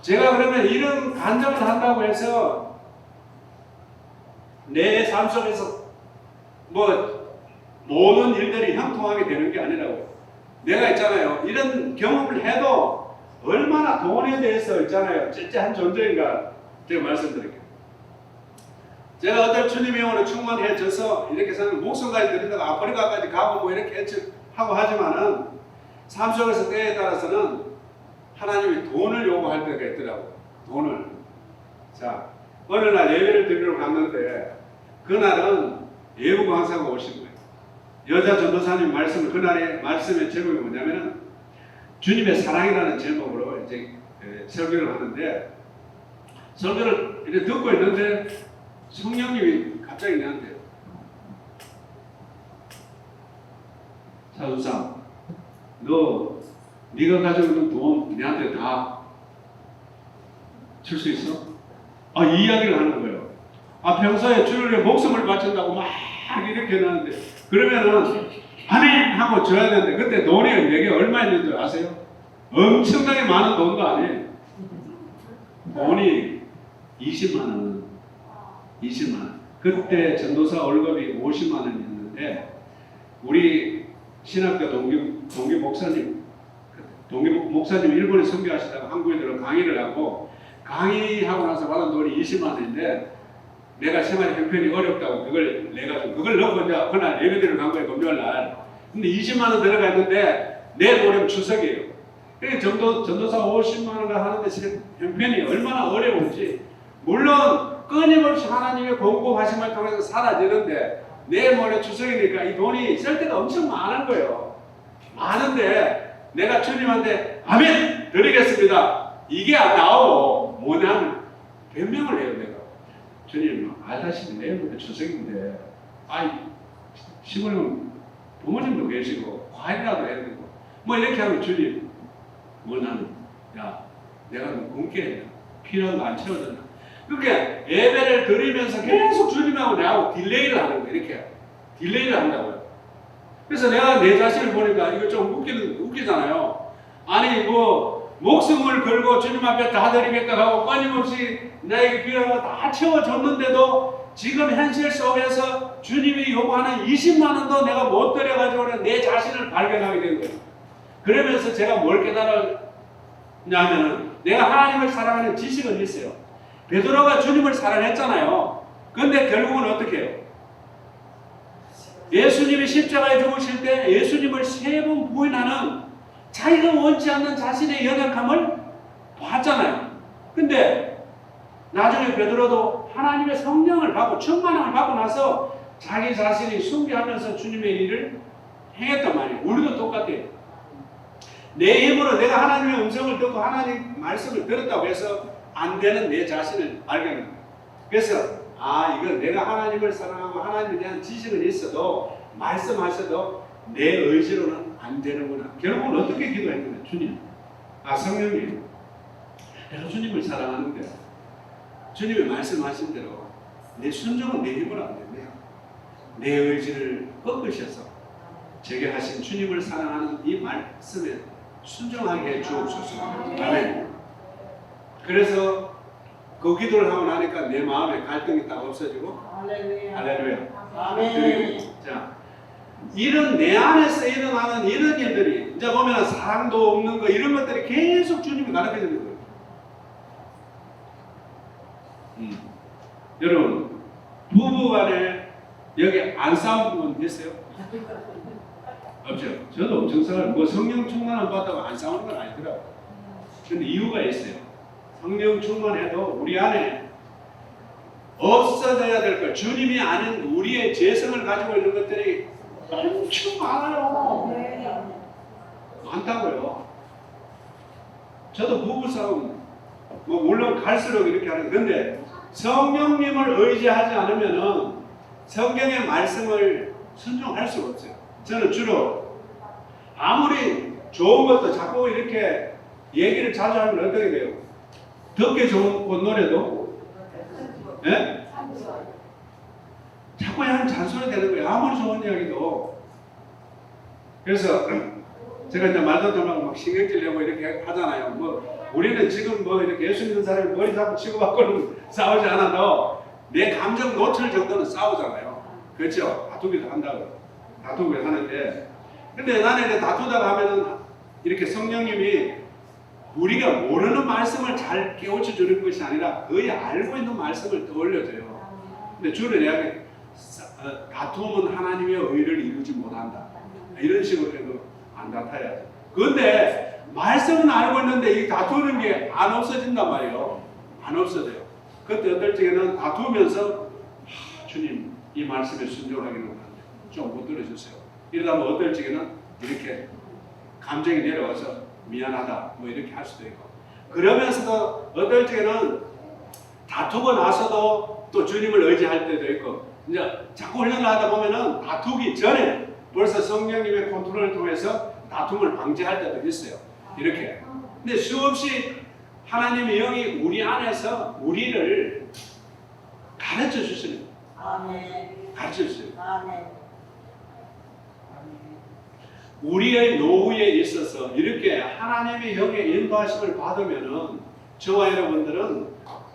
제가 그러면 이런 간증을 한다고 해서 내 삶 속에서 뭐 모든 일들이 형통하게 되는 게 아니라고요. 내가 있잖아요. 이런 경험을 해도 얼마나 돈에 대해서 있잖아요. 째째한 존재인가 제가 말씀드릴게요. 제가 어떤 주님의 영으로 충만해져서 이렇게 사는 목숨까지 드리다가 아프리카까지 가고 뭐 이렇게 하고 하지만은 삶 속에서 때에 따라서는 하나님이 돈을 요구할 때가 있더라고요. 돈을. 자, 어느 날 예배를 드리러 갔는데 그날은 예부 강사가 오신 거예요. 여자 전도사님 말씀을 그날의 말씀의 제목이 뭐냐면은 주님의 사랑이라는 제목으로 이제 설교를 하는데 설교를 이렇게 듣고 있는데 성령님이 갑자기 내한테 차수상 네가 가지고 있는 돈 내한테 다 줄 수 있어? 이 이야기를 하는 거예요. 평소에 주를 위해 목숨을 바친다고 막 이렇게 해놨는데 그러면은 아멘 하고 줘야 되는데 그때 돈이 내게 얼마 있는 줄 아세요? 엄청나게 많은 돈도 아니에요. 돈이 20만 원. 20만 원. 그때 전도사 월급이 50만 원이었는데 우리 신학교 동기 목사님 일본에 선교하시다가 한국에 들어 강의를 하고 강의하고 나서 받은 돈이 20만 원인데 내가 생활 형편이 어렵다고 그걸 내가지고 그걸 넣고 이제 그날 예배드리러 간 거예요. 금요일 날. 근데 20만 원 들어가 있는데 내 노래는 추석이에요. 그러니까 전도사 50만 원을 하는데 형편이 얼마나 어려운지 물론 끊임없이 하나님의 공급하심을 통해서 사라지는데 내일 모레 추석이니까 이 돈이 쓸 때가 엄청 많은 거예요. 많은데 내가 주님한테 아멘 드리겠습니다. 이게 안 나오고 뭐냐면 변명을 해요. 내가 주님 알다시피 내일 모레 추석인데 시골은 부모님도 계시고 과일이라도 해야 되고 뭐 이렇게 하면 주님 나는 내가 굶게 했냐 필요한 거 안 채워줬나 그렇게 예배를 드리면서 계속 주님하고 내하고 딜레이를 하는 거예요. 이렇게 딜레이를 한다고요. 그래서 내가 내 자신을 보니까 이거 좀 웃기잖아요. 아니 뭐 목숨을 걸고 주님 앞에 다 드리겠다 하고 끊임없이 나에게 필요한 거 다 채워줬는데도 지금 현실 속에서 주님이 요구하는 20만 원도 내가 못 드려가지고 내 자신을 발견하게 된 거예요. 그러면서 제가 뭘 깨달았냐면은 내가 하나님을 사랑하는 지식은 있어요. 베드로가 주님을 사랑했잖아요. 그런데 결국은 어떻게 해요? 예수님이 십자가에 죽으실 때 예수님을 3번 부인하는 자기가 원치 않는 자신의 연약함을 봤잖아요. 근데 나중에 베드로도 하나님의 성령을 받고 충만함을 받고 나서 자기 자신이 숭배하면서 주님의 일을 행했단 말이에요. 우리도 똑같아요. 내 힘으로 내가 하나님의 음성을 듣고 하나님 말씀을 들었다고 해서 안 되는 내 자신을 발견합니다. 그래서 이건 내가 하나님을 사랑하고 하나님에 대한 지식은 있어도 말씀하셔도 내 의지로는 안 되는구나. 결국은 어떻게 기도했느냐. 주님, 성령님, 내가 주님을 사랑하는데 주님의 말씀하신 대로 내 순종은 내 힘으로 안 됩니다. 내 의지를 꺾으셔서 제게 하신 주님을 사랑하는 이 말씀에 순종하게 해 주옵소서. 아멘. 그래서 그 기도를 하고 나니까 내 마음에 갈등이 딱 없어지고, 할렐루야. 아멘. 자, 이런 내 안에서 일어나는 이런 일들이 이제 보면 사랑도 없는 거 이런 것들이 계속 주님이 가르쳐 주는 거예요. 여러분, 부부간에 여기 안 싸운 분 있어요? 없죠. 저도 엄청 싸워요. 뭐 성령 충만을 받다가 안 싸우는 건 아니더라고요. 근데 이유가 있어요. 성령 충만해도 우리 안에 없어져야 될 것, 주님이 아는 우리의 재성을 가지고 있는 것들이 엄청 많아요. 많다고요. 저도 부부싸움, 뭐 물론 갈수록 이렇게 하는 건데 성령님을 의지하지 않으면은 성경의 말씀을 순종할 수가 없어요. 저는 주로 아무리 좋은 것도 자꾸 이렇게 얘기를 자주 하면 어떻게 돼요? 듣기 좋은 노래도 예? 자꾸 그냥 잔소리 되는 거예요. 아무리 좋은 이야기도. 그래서 제가 이제 말도 좀 하고 막 신경질 내고 이렇게 하잖아요. 뭐 우리는 지금 뭐 이렇게 예수 믿는 사람이 머리 잡고 치고받고는 싸우지 않아도 내 감정 노출 정도는 싸우잖아요. 그렇죠? 다투기도 한다고. 다투기를 하는데, 근데 나는 이제 다투다가 하면은 이렇게 성령님이 우리가 모르는 말씀을 잘 깨우쳐 주는 것이 아니라 거의 알고 있는 말씀을 떠올려줘요. 근데 주로 내가 다툼은 하나님의 의를 이루지 못한다. 이런 식으로 해도 안 다퉈야죠. 그런데 말씀은 알고 있는데 이 다투는 게 안 없어진단 말이에요. 안 없어져요. 그때 어떨 적에는 다투면서 주님 이 말씀에 순종하기는 좀 못 들어주세요. 이러다 보면 어떨 적에는 이렇게 감정이 내려와서 미안하다 뭐 이렇게 할 수도 있고, 그러면서도 어떨 적에는 다투고 나서도 또 주님을 의지할 때도 있고, 이제 자꾸 훈련을 하다 보면은 다투기 전에 벌써 성령님의 컨트롤을 통해서 다툼을 방지할 때도 있어요. 이렇게. 근데 수없이 하나님의 영이 우리 안에서 우리를 가르쳐 주시는 거예요. 가르쳐 주세요. 우리의 노후에 있어서 이렇게 하나님의 영의 인도하심을 받으면은 저와 여러분들은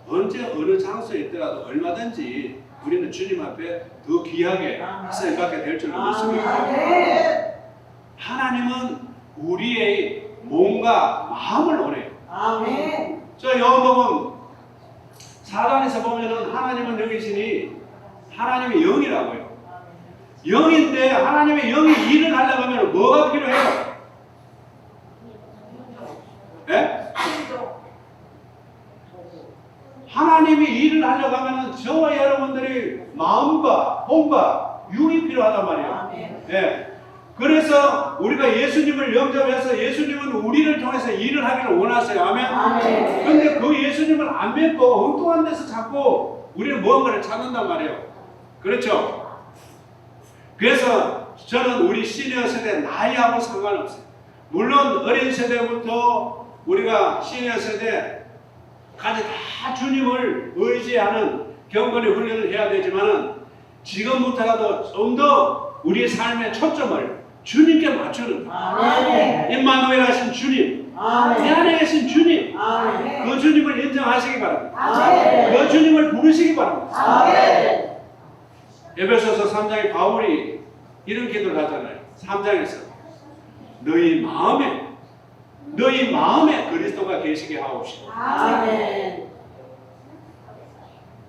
언제 어느 장소에 있더라도 얼마든지 우리는 주님 앞에 더 귀하게 쓰임받게 될 줄 믿습니다. 하나님은 우리의 몸과 마음을 원해요. 저 요한복음 4장에서 보면은 하나님은 영이시니 하나님의 영이라고요. 영인데 하나님의 영이 일을 하려고 하면 뭐가 필요해요? 네? 하나님이 일을 하려고 하면 저와 여러분들이 마음과 몸과 육이 필요하단 말이에요. 네. 그래서 우리가 예수님을 영접해서 예수님은 우리를 통해서 일을 하기를 원하세요. 아멘. 그런데 그 예수님을 안 믿고 엉뚱한 데서 자꾸 우리는 무언가를 찾는단 말이에요. 그렇죠? 그래서 저는 우리 시니어 세대 나이하고 상관없어요. 물론 어린 세대부터 우리가 시니어 세대까지 다 주님을 의지하는 경건의 훈련을 해야 되지만은 지금부터라도 좀 더 우리의 삶의 초점을 주님께 맞추는 임마누엘 하신 주님, 내 안에 계신 주님, 그 주님을 인정하시기 바랍니다. 그 주님을 부르시기 바랍니다. 에베소서 3장에 바울이 이런 기도를 하잖아요. 3장에서 너희 마음에 그리스도가 계시게 하옵시고.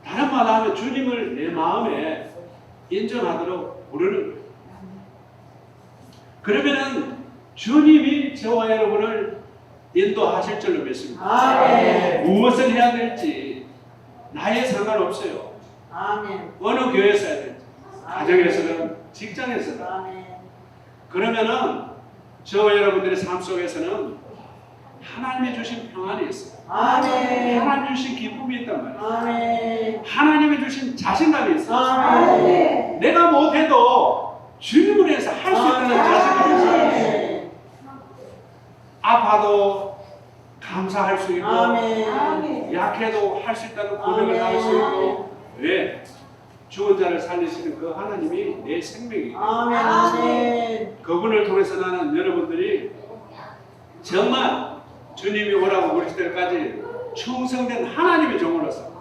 다른 말 하면 주님을 내 마음에 인정하도록 부르는 거예요. 그러면은 주님이 저와 여러분을 인도하실 줄로 믿습니다. 무엇을 해야 될지 나이에 상관없어요. 아멘. 어느 교회에서 해야 되지? 가정에서든 직장에서든. 아멘. 그러면은 저와 여러분들의 삶 속에서는 하나님이 주신 평안이 있어요. 아멘. 하나님 주신 기쁨이 있단 말이에요. 아멘. 하나님이 주신 자신감이 있어요. 아멘. 내가 못해도 주님을 위해서 할 수 있다는 자신감이 있어요. 아멘. 아파도 감사할 수 있고 아멘. 약해도 할 수 있다는 고백을 할 수 있고. 왜? 죽은 자를 살리시는 그 하나님이 내 생명이에요. 아멘. 아멘. 그분을 통해서 나는 여러분들이 정말 주님이 오라고 부르실 때까지 충성된 하나님의 종으로서,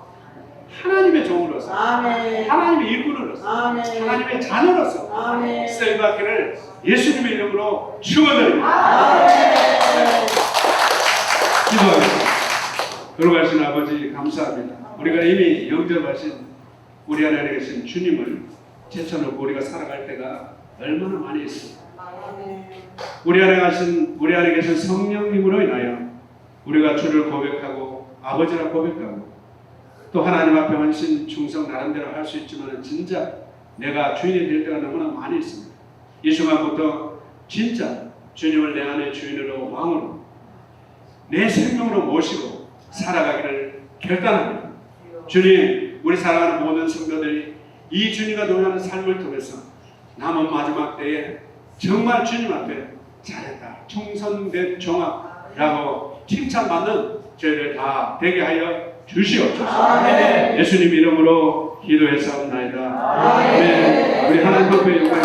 하나님의 종으로서, 아멘. 하나님의 일꾼으로서, 아멘. 하나님의 자녀로서 아멘. 쓰임받기를 예수님의 이름으로 축원드립니다. 아멘. 기도하겠습니다. 걸어가신 아버지 감사합니다. 우리가 이미 영접하신 우리 안에 계신 주님을 제쳐놓고 우리가 살아갈 때가 얼마나 많이 있습니다. 우리 안에 계신 성령님으로 인하여 우리가 주를 고백하고 아버지라 고백하고 또 하나님 앞에 헌신 충성 나름대로 할 수 있지만 진짜 내가 주인이 될 때가 너무나 많이 있습니다. 이 순간부터 진짜 주님을 내 안의 주인으로 왕으로 내 생명으로 모시고 살아가기를 결단합니다. 주님, 우리 사랑하는 모든 성도들이 이 주님과 동행하는 삶을 통해서 남은 마지막 때에 정말 주님 앞에 잘했다, 충성된 종아라고 칭찬받는 저희들 다 되게 하여 주시옵소서. 아멘. 예수님 이름으로 기도했사옵나이다. 아멘. 우리 하나님 앞에 영광